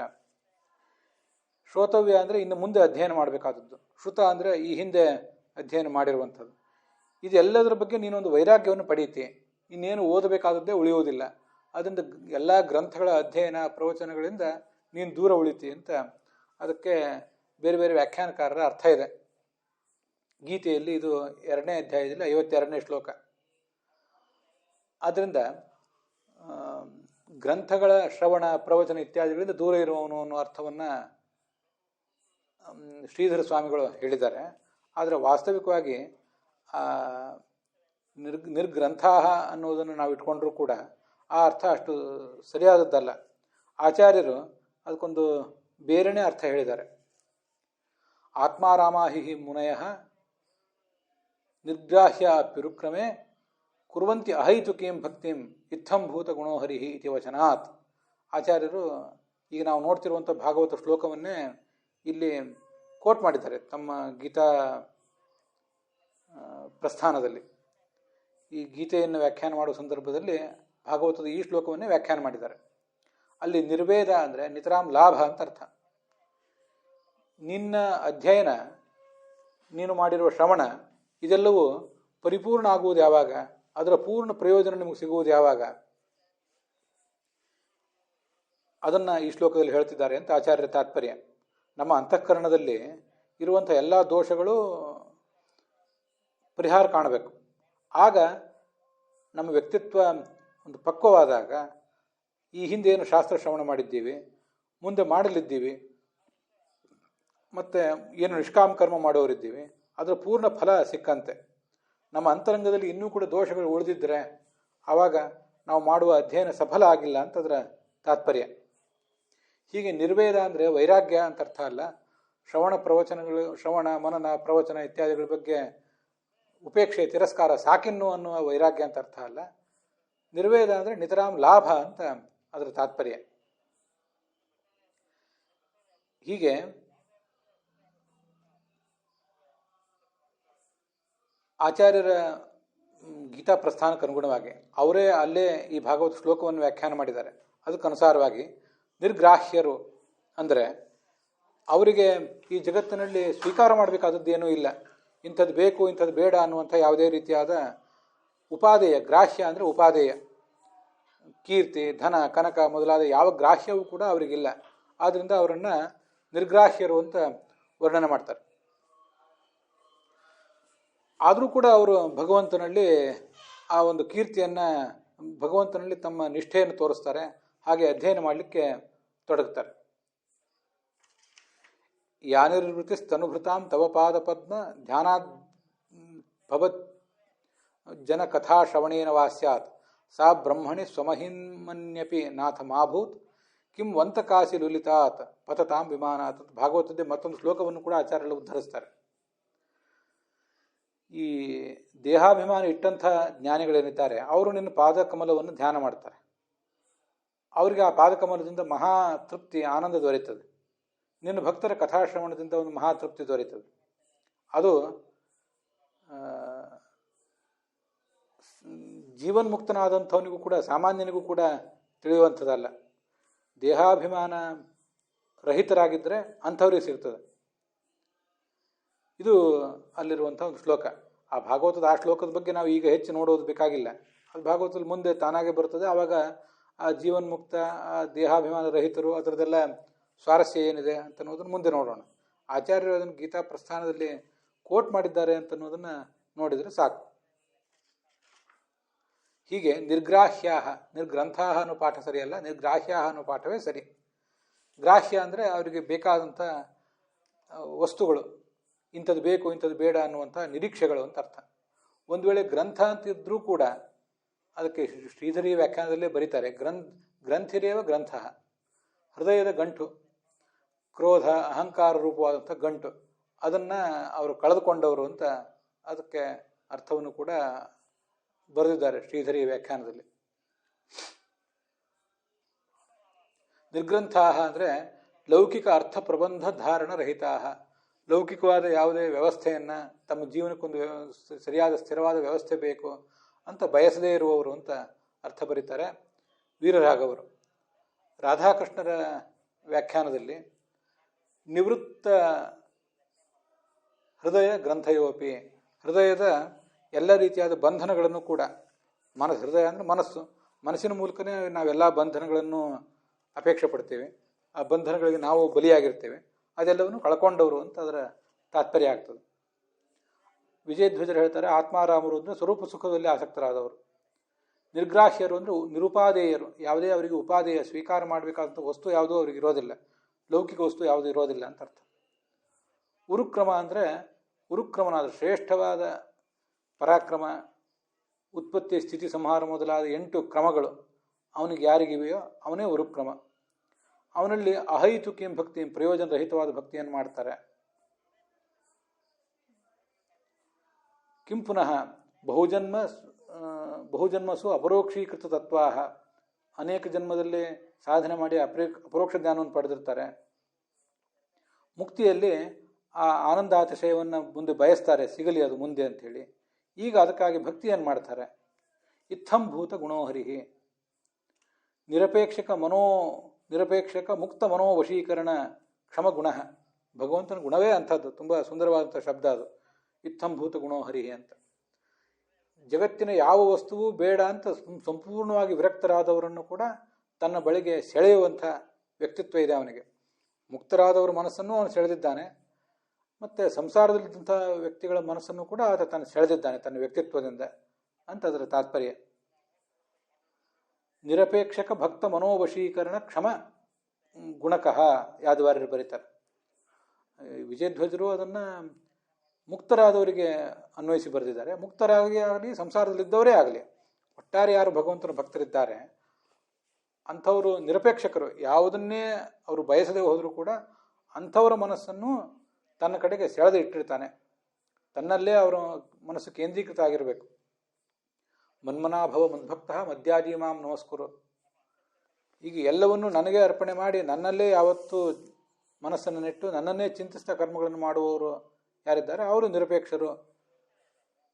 ಶ್ರೋತವ್ಯ ಅಂದರೆ ಇನ್ನು ಮುಂದೆ ಅಧ್ಯಯನ ಮಾಡಬೇಕಾದದ್ದು, ಶ್ರುತ ಅಂದರೆ ಈ ಹಿಂದೆ ಅಧ್ಯಯನ ಮಾಡಿರುವಂಥದ್ದು. ಇದೆಲ್ಲದರ ಬಗ್ಗೆ ನೀನೊಂದು ವೈರಾಗ್ಯವನ್ನು ಪಡೀತಿ, ಇನ್ನೇನು ಓದಬೇಕಾದದ್ದೇ ಉಳಿಯುವುದಿಲ್ಲ. ಅದರಿಂದ ಎಲ್ಲ ಗ್ರಂಥಗಳ ಅಧ್ಯಯನ ಪ್ರವಚನಗಳಿಂದ ನೀನು ದೂರ ಉಳಿತಿ ಅಂತ ಅದಕ್ಕೆ ಬೇರೆ ಬೇರೆ ವ್ಯಾಖ್ಯಾನಕಾರರ ಅರ್ಥ ಇದೆ. ಗೀತೆಯಲ್ಲಿ ಇದು 2ನೇ ಅಧ್ಯಾಯದಲ್ಲಿ 52ನೇ ಶ್ಲೋಕ. ಆದ್ದರಿಂದ ಗ್ರಂಥಗಳ ಶ್ರವಣ ಪ್ರವಚನ ಇತ್ಯಾದಿಗಳಿಂದ ದೂರ ಇರುವವನು ಅನ್ನೋ ಅರ್ಥವನ್ನು ಶ್ರೀಧರ ಸ್ವಾಮಿಗಳು ಹೇಳಿದ್ದಾರೆ. ಆದರೆ ವಾಸ್ತವಿಕವಾಗಿ ನಿರ್ಗ್ರಂಥಾ ಅನ್ನೋದನ್ನು ನಾವು ಇಟ್ಕೊಂಡ್ರೂ ಕೂಡ ಆ ಅರ್ಥ ಅಷ್ಟು ಸರಿಯಾದದ್ದಲ್ಲ. ಆಚಾರ್ಯರು ಅದಕ್ಕೊಂದು ಬೇರೆಯೇ ಅರ್ಥ ಹೇಳಿದ್ದಾರೆ. ಆತ್ಮಾರಾಮಾಹಿ ಮುನಯ ನಿರ್ಗ್ರಾಹ್ಯ ಅಪ್ಯುರುಕ್ರಮೆ ಕುರುವಂತಿ ಅಹೈತುಕೀಂ ಭಕ್ತಿಂ ಇತ್ತಂಭೂತ ಗುಣೋಹರಿಹಿ ಇತಿ ವಚನಾತ್. ಆಚಾರ್ಯರು ಈಗ ನಾವು ನೋಡ್ತಿರುವಂಥ ಭಾಗವತ ಶ್ಲೋಕವನ್ನೇ ಇಲ್ಲಿ ಕೋಟ್ ಮಾಡಿದ್ದಾರೆ ತಮ್ಮ ಗೀತಾ ಪ್ರಸ್ಥಾನದಲ್ಲಿ. ಈ ಗೀತೆಯನ್ನು ವ್ಯಾಖ್ಯಾನ ಮಾಡುವ ಸಂದರ್ಭದಲ್ಲಿ ಭಾಗವತದ ಈ ಶ್ಲೋಕವನ್ನೇ ವ್ಯಾಖ್ಯಾನ ಮಾಡಿದ್ದಾರೆ. ಅಲ್ಲಿ ನಿರ್ವೇದ ಅಂದರೆ ನಿತರಾಮ್ ಲಾಭ ಅಂತ ಅರ್ಥ. ನಿನ್ನ ಅಧ್ಯಯನ, ನೀನು ಮಾಡಿರುವ ಶ್ರವಣ ಇದೆಲ್ಲವೂ ಪರಿಪೂರ್ಣ ಆಗುವುದು ಯಾವಾಗ, ಅದರ ಪೂರ್ಣ ಪ್ರಯೋಜನ ನಿಮಗೆ ಸಿಗುವುದು ಯಾವಾಗ, ಅದನ್ನು ಈ ಶ್ಲೋಕದಲ್ಲಿ ಹೇಳ್ತಿದ್ದಾರೆ ಅಂತ ಆಚಾರ್ಯರ ತಾತ್ಪರ್ಯ. ನಮ್ಮ ಅಂತಃಕರಣದಲ್ಲಿ ಇರುವಂಥ ಎಲ್ಲ ದೋಷಗಳು ಪರಿಹಾರ ಕಾಣಬೇಕು. ಆಗ ನಮ್ಮ ವ್ಯಕ್ತಿತ್ವ ಒಂದು ಪಕ್ವವಾದಾಗ, ಈ ಹಿಂದೆ ಏನು ಶಾಸ್ತ್ರ ಶ್ರವಣ ಮಾಡಿದ್ದೀವಿ, ಮುಂದೆ ಮಾಡಲಿದ್ದೀವಿ, ಮತ್ತು ಏನು ನಿಷ್ಕಾಮ ಕರ್ಮ ಮಾಡೋರಿದ್ದೀವಿ, ಅದರ ಪೂರ್ಣ ಫಲ ಸಿಕ್ಕಂತೆ. ನಮ್ಮ ಅಂತರಂಗದಲ್ಲಿ ಇನ್ನೂ ಕೂಡ ದೋಷಗಳು ಉಳಿದಿದ್ದರೆ ಆವಾಗ ನಾವು ಮಾಡುವ ಅಧ್ಯಯನ ಸಫಲ ಆಗಿಲ್ಲ ಅಂತ ಅದರ ತಾತ್ಪರ್ಯ. ಹೀಗೆ ನಿರ್ವೇದ ಅಂದರೆ ವೈರಾಗ್ಯ ಅಂತ ಅರ್ಥ ಅಲ್ಲ. ಶ್ರವಣ ಮನನ ಪ್ರವಚನ ಇತ್ಯಾದಿಗಳ ಬಗ್ಗೆ ಉಪೇಕ್ಷೆ ತಿರಸ್ಕಾರ ಸಾಕಿನ್ನು ಅನ್ನುವ ವೈರಾಗ್ಯ ಅಂತ ಅರ್ಥ ಅಲ್ಲ. ನಿರ್ವೇದ ಅಂದರೆ ನಿತರಾಮ್ ಲಾಭ ಅಂತ ಅದರ ತಾತ್ಪರ್ಯ. ಹೀಗೆ ಆಚಾರ್ಯರ ಗೀತಾ ಪ್ರಸ್ಥಾನಕ್ಕೆ ಅನುಗುಣವಾಗಿ ಅವರೇ ಅಲ್ಲೇ ಈ ಭಾಗವತ ಶ್ಲೋಕವನ್ನು ವ್ಯಾಖ್ಯಾನ ಮಾಡಿದ್ದಾರೆ. ಅದಕ್ಕನುಸಾರವಾಗಿ ನಿರ್ಗ್ರಾಹ್ಯರು ಅಂದರೆ ಅವರಿಗೆ ಈ ಜಗತ್ತಿನಲ್ಲಿ ಸ್ವೀಕಾರ ಮಾಡಬೇಕಾದದ್ದೇನೂ ಇಲ್ಲ, ಇಂಥದ್ದು ಬೇಕು ಇಂಥದ್ದು ಬೇಡ ಅನ್ನುವಂಥ ಯಾವುದೇ ರೀತಿಯಾದ ಉಪಾದೇಯ, ಗ್ರಾಹ್ಯ ಅಂದರೆ ಉಪಾದೇಯ, ಕೀರ್ತಿ ಧನ ಕನಕ ಮೊದಲಾದ ಯಾವ ಗ್ರಾಹ್ಯವೂ ಕೂಡ ಅವರಿಗಿಲ್ಲ. ಆದ್ದರಿಂದ ಅವರನ್ನು ನಿರ್ಗ್ರಾಹ್ಯರು ಅಂತ ವರ್ಣನೆ ಮಾಡ್ತಾರೆ. ಆದರೂ ಕೂಡ ಅವರು ಭಗವಂತನಲ್ಲಿ ಆ ಒಂದು ಕೀರ್ತಿಯನ್ನು, ಭಗವಂತನಲ್ಲಿ ತಮ್ಮ ನಿಷ್ಠೆಯನ್ನು ತೋರಿಸ್ತಾರೆ, ಹಾಗೆ ಅಧ್ಯಯನ ಮಾಡಲಿಕ್ಕೆ ತೊಡಗುತ್ತಾರೆ. ಯಾನಿರ್ವೃತಿ ಸ್ತನುಭೃತಾಂ ತವ ಪಾದ ಪದ್ಮ ಧ್ಯಾನಾದ್ ಭವತ್ ಜನ ಕಥಾ ಶ್ರವಣೇನ ವಾ ಸ್ಯಾತ್ ಸಾ ಬ್ರಹ್ಮಣಿ ಸ್ವಮಹಿಮನ್ಯಪಿ ನಾಥ ಮಾಭೂತ್ ಕಿಂ ವಂತಕಾಸಿ ಲುಲಿತಾತ್ ಪತತಾಂ ವಿಮಾನಾತ್. ಭಾಗವತದ್ದೇ ಮತ್ತೊಂದು ಶ್ಲೋಕವನ್ನು ಕೂಡ ಆಚಾರ್ಯರು ಉದ್ಧರಿಸ್ತಾರೆ. ಈ ದೇಹಾಭಿಮಾನ ಇಟ್ಟಂಥ ಜ್ಞಾನಿಗಳೇನಿದ್ದಾರೆ ಅವರು ನಿನ್ನ ಪಾದಕಮಲವನ್ನು ಧ್ಯಾನ ಮಾಡ್ತಾರೆ. ಅವರಿಗೆ ಆ ಪಾದಕಮಲದಿಂದ ಮಹಾ ತೃಪ್ತಿ, ಆನಂದ ದೊರೆಯುತ್ತದೆ. ನಿನ್ನ ಭಕ್ತರ ಕಥಾಶ್ರವಣದಿಂದ ಒಂದು ಮಹಾ ತೃಪ್ತಿ ದೊರೆಯುತ್ತದೆ. ಅದು ಜೀವನ್ಮುಕ್ತನಾದಂಥವನಿಗೂ ಕೂಡ, ಸಾಮಾನ್ಯನಿಗೂ ಕೂಡ ತಿಳಿಯುವಂಥದ್ದಲ್ಲ. ದೇಹಾಭಿಮಾನ ರಹಿತರಾಗಿದ್ದರೆ ಅಂಥವ್ರಿಗೆ ಸಿಗ್ತದೆ. ಇದು ಅಲ್ಲಿರುವಂಥ ಒಂದು ಶ್ಲೋಕ. ಆ ಭಾಗವತದ ಆ ಶ್ಲೋಕದ ಬಗ್ಗೆ ನಾವು ಈಗ ಹೆಚ್ಚು ನೋಡೋದು ಬೇಕಾಗಿಲ್ಲ. ಅದು ಭಾಗವತದಲ್ಲಿ ಮುಂದೆ ತಾನಾಗೆ ಬರ್ತದೆ. ಆವಾಗ ಆ ಜೀವನ್ಮುಕ್ತ, ಆ ದೇಹಾಭಿಮಾನ ರಹಿತರು, ಅದರದೆಲ್ಲ ಸ್ವಾರಸ್ಯ ಏನಿದೆ ಅಂತ ಅನ್ನೋದನ್ನು ಮುಂದೆ ನೋಡೋಣ. ಆಚಾರ್ಯರು ಅದನ್ನು ಗೀತಾ ಪ್ರಸ್ಥಾನದಲ್ಲಿ ಕೋಟ್ ಮಾಡಿದ್ದಾರೆ ಅಂತ ಅನ್ನೋದನ್ನು ನೋಡಿದರೆ ಸಾಕು. ಹೀಗೆ ನಿರ್ಗ್ರಾಹ್ಯಾ, ನಿರ್ಗ್ರಂಥಾ ಅನ್ನೋ ಪಾಠ ಸರಿಯಲ್ಲ, ನಿರ್ಗ್ರಾಹ್ಯಾ ಅನ್ನೋ ಪಾಠವೇ ಸರಿ. ಗ್ರಾಹ್ಯ ಅಂದರೆ ಅವರಿಗೆ ಬೇಕಾದಂಥ ವಸ್ತುಗಳು, ಇಂಥದ್ದು ಬೇಕು ಇಂಥದ್ದು ಬೇಡ ಅನ್ನುವಂಥ ನಿರೀಕ್ಷೆಗಳು ಅಂತ ಅರ್ಥ. ಒಂದು ವೇಳೆ ಗ್ರಂಥ ಅಂತಿದ್ರೂ ಕೂಡ ಅದಕ್ಕೆ ಶ್ರೀಧರಿ ವ್ಯಾಖ್ಯಾನದಲ್ಲೇ ಬರೀತಾರೆ, ಗ್ರಂಥಿರೇವ ಗ್ರಂಥ, ಹೃದಯದ ಗಂಟು, ಕ್ರೋಧ ಅಹಂಕಾರ ರೂಪವಾದಂಥ ಗಂಟು, ಅದನ್ನು ಅವರು ಕಳೆದುಕೊಂಡವರು ಅಂತ ಅದಕ್ಕೆ ಅರ್ಥವನ್ನು ಕೂಡ ಬರೆದಿದ್ದಾರೆ ಶ್ರೀಧರಿ ವ್ಯಾಖ್ಯಾನದಲ್ಲಿ. ನಿರ್ಗ್ರಂಥಾ ಅಂದರೆ ಲೌಕಿಕ ಅರ್ಥ ಪ್ರಬಂಧ ಧಾರಣ ರಹಿತಾ, ಲೌಕಿಕವಾದ ಯಾವುದೇ ವ್ಯವಸ್ಥೆಯನ್ನು, ತಮ್ಮ ಜೀವನಕ್ಕೊಂದು ಸರಿಯಾದ ಸ್ಥಿರವಾದ ವ್ಯವಸ್ಥೆ ಬೇಕು ಅಂತ ಬಯಸದೇ ಇರುವವರು ಅಂತ ಅರ್ಥ ಬರೀತಾರೆ ವೀರರಾಘವರು. ರಾಧಾಕೃಷ್ಣರ ವ್ಯಾಖ್ಯಾನದಲ್ಲಿ ನಿವೃತ್ತ ಹೃದಯ ಗ್ರಂಥಯೋಪಿ, ಹೃದಯದ ಎಲ್ಲ ರೀತಿಯಾದ ಬಂಧನಗಳನ್ನು ಕೂಡ, ಹೃದಯ ಅಂದರೆ ಮನಸ್ಸಿನ ಮೂಲಕನೇ ನಾವೆಲ್ಲ ಬಂಧನಗಳನ್ನು ಅಪೇಕ್ಷೆ ಪಡ್ತೇವೆ. ಆ ಬಂಧನಗಳಿಗೆ ನಾವು ಬಲಿಯಾಗಿರ್ತೇವೆ. ಅದೆಲ್ಲವನ್ನು ಕಳ್ಕೊಂಡವರು ಅಂತ ಅದರ ತಾತ್ಪರ್ಯ ಆಗ್ತದೆ. ವಿಜಯಧ್ವಜರು ಹೇಳ್ತಾರೆ, ಆತ್ಮಾರಾಮರು ಅಂದರೆ ಸ್ವರೂಪ ಸುಖದಲ್ಲಿ ಆಸಕ್ತರಾದವರು. ನಿರ್ಗ್ರಾಹ್ಯರು ಅಂದರೆ ನಿರುಪಾದೇಯರು, ಯಾವುದೇ ಅವರಿಗೆ ಉಪಾದೇಯ ಸ್ವೀಕಾರ ಮಾಡಬೇಕಾದಂಥ ವಸ್ತು ಯಾವುದೂ ಅವರಿಗೆ ಇರೋದಿಲ್ಲ, ಲೌಕಿಕ ವಸ್ತು ಯಾವುದೂ ಇರೋದಿಲ್ಲ ಅಂತ ಅರ್ಥ. ಉರುಕ್ರಮ ಅಂದರೆ ಉರುಕ್ರಮನಾದ ಶ್ರೇಷ್ಠವಾದ ಪರಾಕ್ರಮ, ಉತ್ಪತ್ತಿ ಸ್ಥಿತಿ ಸಂಹಾರ ಮೊದಲಾದ 8 ಕ್ರಮಗಳು ಅವನಿಗೆ ಯಾರಿಗಿವೆಯೋ ಅವನೇ ಉರುಕ್ರಮ. ಅವನಲ್ಲಿ ಅಹೈತುಕೀಂ ಭಕ್ತಿ, ಪ್ರಯೋಜನ ರಹಿತವಾದ ಭಕ್ತಿಯನ್ನು ಮಾಡ್ತಾರೆ. ಕಿಂ ಪುನಃ ಬಹುಜನ್ಮಸು ಅಪರೋಕ್ಷೀಕೃತ ತತ್ವಾಹ, ಅನೇಕ ಜನ್ಮದಲ್ಲಿ ಸಾಧನೆ ಮಾಡಿ ಅಪರೋಕ್ಷ ಜ್ಞಾನವನ್ನು ಪಡೆದಿರ್ತಾರೆ. ಮುಕ್ತಿಯಲ್ಲಿ ಆ ಆನಂದಾತಿಶಯವನ್ನು ಮುಂದೆ ಬಯಸ್ತಾರೆ, ಸಿಗಲಿ ಅದು ಮುಂದೆ ಅಂಥೇಳಿ. ಈಗ ಅದಕ್ಕಾಗಿ ಭಕ್ತಿಯನ್ನು ಮಾಡ್ತಾರೆ. ಇತ್ತಂಭೂತ ಗುಣೋಹರಿಹಿ, ನಿರಪೇಕ್ಷಕ ಮುಕ್ತ ಮನೋವಶೀಕರಣ ಕ್ಷಮಗುಣ, ಭಗವಂತನ ಗುಣವೇ ಅಂಥದ್ದು. ತುಂಬ ಸುಂದರವಾದಂಥ ಶಬ್ದ ಅದು, ಇತ್ತಂಭೂತ ಗುಣೋಹರಿಹಿ ಅಂತ. ಜಗತ್ತಿನ ಯಾವ ವಸ್ತುವು ಬೇಡ ಅಂತ ಸಂಪೂರ್ಣವಾಗಿ ವಿರಕ್ತರಾದವರನ್ನು ಕೂಡ ತನ್ನ ಬಳಿಗೆ ಸೆಳೆಯುವಂಥ ವ್ಯಕ್ತಿತ್ವ ಇದೆ ಅವನಿಗೆ. ಮುಕ್ತರಾದವರ ಮನಸ್ಸನ್ನು ಅವನು ಸೆಳೆದಿದ್ದಾನೆ, ಮತ್ತು ಸಂಸಾರದಲ್ಲಿದ್ದಂಥ ವ್ಯಕ್ತಿಗಳ ಮನಸ್ಸನ್ನು ಕೂಡ ಆತ ತಾನು ಸೆಳೆದಿದ್ದಾನೆ ತನ್ನ ವ್ಯಕ್ತಿತ್ವದಿಂದ ಅಂತ ಅದರ ತಾತ್ಪರ್ಯ. ನಿರಪೇಕ್ಷಕ ಭಕ್ತ ಮನೋವಶೀಕರಣ ಕ್ಷಮ ಗುಣಕಃ ಯಾದವಾರ್ಯರು ಬರೀತಾರೆ. ವಿಜಯಧ್ವಜರು ಅದನ್ನು ಮುಕ್ತರಾದವರಿಗೆ ಅನ್ವಯಿಸಿ ಬರೆದಿದ್ದಾರೆ. ಮುಕ್ತರಾಗಿ ಆಗಲಿ, ಸಂಸಾರದಲ್ಲಿದ್ದವರೇ ಆಗಲಿ, ಒಟ್ಟಾರೆ ಯಾರು ಭಗವಂತನ ಭಕ್ತರಿದ್ದಾರೆ ಅಂಥವರು ನಿರಪೇಕ್ಷಕರು. ಯಾವುದನ್ನೇ ಅವರು ಬಯಸದೆ ಹೋದರೂ ಕೂಡ ಅಂಥವರ ಮನಸ್ಸನ್ನು ತನ್ನ ಕಡೆಗೆ ಸೆಳೆದು ಇಟ್ಟಿರ್ತಾನೆ. ತನ್ನಲ್ಲೇ ಅವರ ಮನಸ್ಸು ಕೇಂದ್ರೀಕೃತ ಆಗಿರಬೇಕು. ಮನ್ಮನಾಭವ ಮದ್ಭಕ್ತ ಮದ್ಯಾಜಿ ಮಾಂ ನಮಸ್ಕುರು. ಈಗ ಎಲ್ಲವನ್ನೂ ನನಗೆ ಅರ್ಪಣೆ ಮಾಡಿ ನನ್ನಲ್ಲೇ ಯಾವತ್ತೂ ಮನಸ್ಸನ್ನು ನೆಟ್ಟು ನನ್ನನ್ನೇ ಚಿಂತಿಸ್ತಾ ಕರ್ಮಗಳನ್ನು ಮಾಡುವವರು ಯಾರಿದ್ದಾರೆ ಅವರು ನಿರಪೇಕ್ಷರು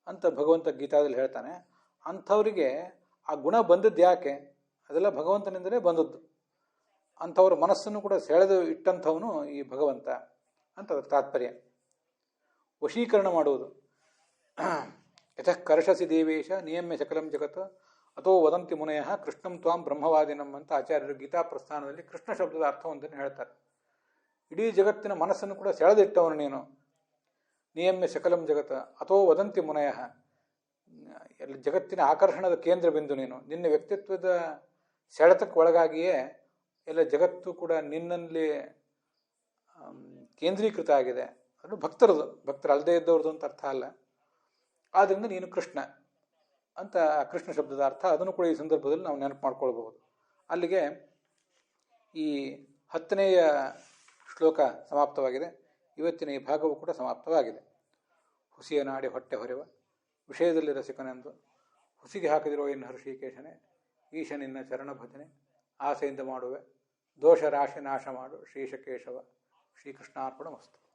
ಅಂತ ಭಗವಂತ ಗೀತಾದಲ್ಲಿ ಹೇಳ್ತಾನೆ. ಅಂಥವರಿಗೆ ಆ ಗುಣ ಬಂದದ್ದು ಯಾಕೆ? ಅದೆಲ್ಲ ಭಗವಂತನಿಂದಲೇ ಬಂದದ್ದು. ಅಂಥವ್ರ ಮನಸ್ಸನ್ನು ಕೂಡ ಸೆಳೆದು ಇಟ್ಟಂಥವನು ಈ ಭಗವಂತ ಅಂತ ಅದರ ತಾತ್ಪರ್ಯ. ವಶೀಕರಣ ಮಾಡುವುದು. ಯತಃ ಕರ್ಷಸಿ ದೇವೇಶ ನಿಯಮ್ಯ ಸಕಲಂ ಜಗತ್ ಅಥೋ ವದಂತಿ ಮುನಯ ಕೃಷ್ಣಂ ತ್ವಾಂ ಬ್ರಹ್ಮವಾದಿನಂ ಅಂತ ಆಚಾರ್ಯರು ಗೀತಾ ಪ್ರಸ್ಥಾನದಲ್ಲಿ ಕೃಷ್ಣ ಶಬ್ದದ ಅರ್ಥವೊಂದನ್ನು ಹೇಳ್ತಾರೆ. ಇಡೀ ಜಗತ್ತಿನ ಮನಸ್ಸನ್ನು ಕೂಡ ಸೆಳೆದಿಟ್ಟವನು ನೀನು. ನಿಯಮ್ಯ ಸಕಲಂ ಜಗತ್ ಅಥೋ ವದಂತಿ ಮುನಯ, ಎಲ್ಲ ಜಗತ್ತಿನ ಆಕರ್ಷಣದ ಕೇಂದ್ರ ಬಿಂದು ನೀನು. ನಿನ್ನ ವ್ಯಕ್ತಿತ್ವದ ಸೆಳೆತಕ್ಕೆ ಒಳಗಾಗಿಯೇ ಎಲ್ಲ ಜಗತ್ತು ಕೂಡ ನಿನ್ನಲ್ಲಿ ಕೇಂದ್ರೀಕೃತ ಆಗಿದೆ. ಅದು ಭಕ್ತರದು, ಭಕ್ತರು ಅಲ್ಲದೆ ಇದ್ದವ್ರದ್ದು ಅಂತ ಅರ್ಥ ಅಲ್ಲ. ಆದ್ದರಿಂದ ನೀನು ಕೃಷ್ಣ ಅಂತ ಕೃಷ್ಣ ಶಬ್ದದ ಅರ್ಥ. ಅದನ್ನು ಕೂಡ ಈ ಸಂದರ್ಭದಲ್ಲಿ ನಾವು ನೆನಪು ಮಾಡ್ಕೊಳ್ಬಹುದು. ಅಲ್ಲಿಗೆ ಈ 10ನೆಯ ಶ್ಲೋಕ ಸಮಾಪ್ತವಾಗಿದೆ. ಇವತ್ತಿನ ಈ ಭಾಗವು ಕೂಡ ಸಮಾಪ್ತವಾಗಿದೆ. ಹುಸಿಯ ನಾಡಿ ಹೊಟ್ಟೆ ಹೊರೆವ ವಿಷಯದಲ್ಲಿ ರಸಿಕನೆಂದು ಹುಸಿಗೆ ಹಾಕಿದಿರೋ ಇನ್ನು ಹೃಷಿಕೇಶನೇ, ಈಶ ನಿನ್ನ ಚರಣ ಭಜನೆ ಆಸೆಯಿಂದ ಮಾಡುವೆ, ದೋಷ ರಾಶಿ ನಾಶ ಮಾಡು ಶ್ರೀಶಕೇಶವ. ಶ್ರೀಕೃಷ್ಣಾರ್ಪಣ ಮಸ್ತು.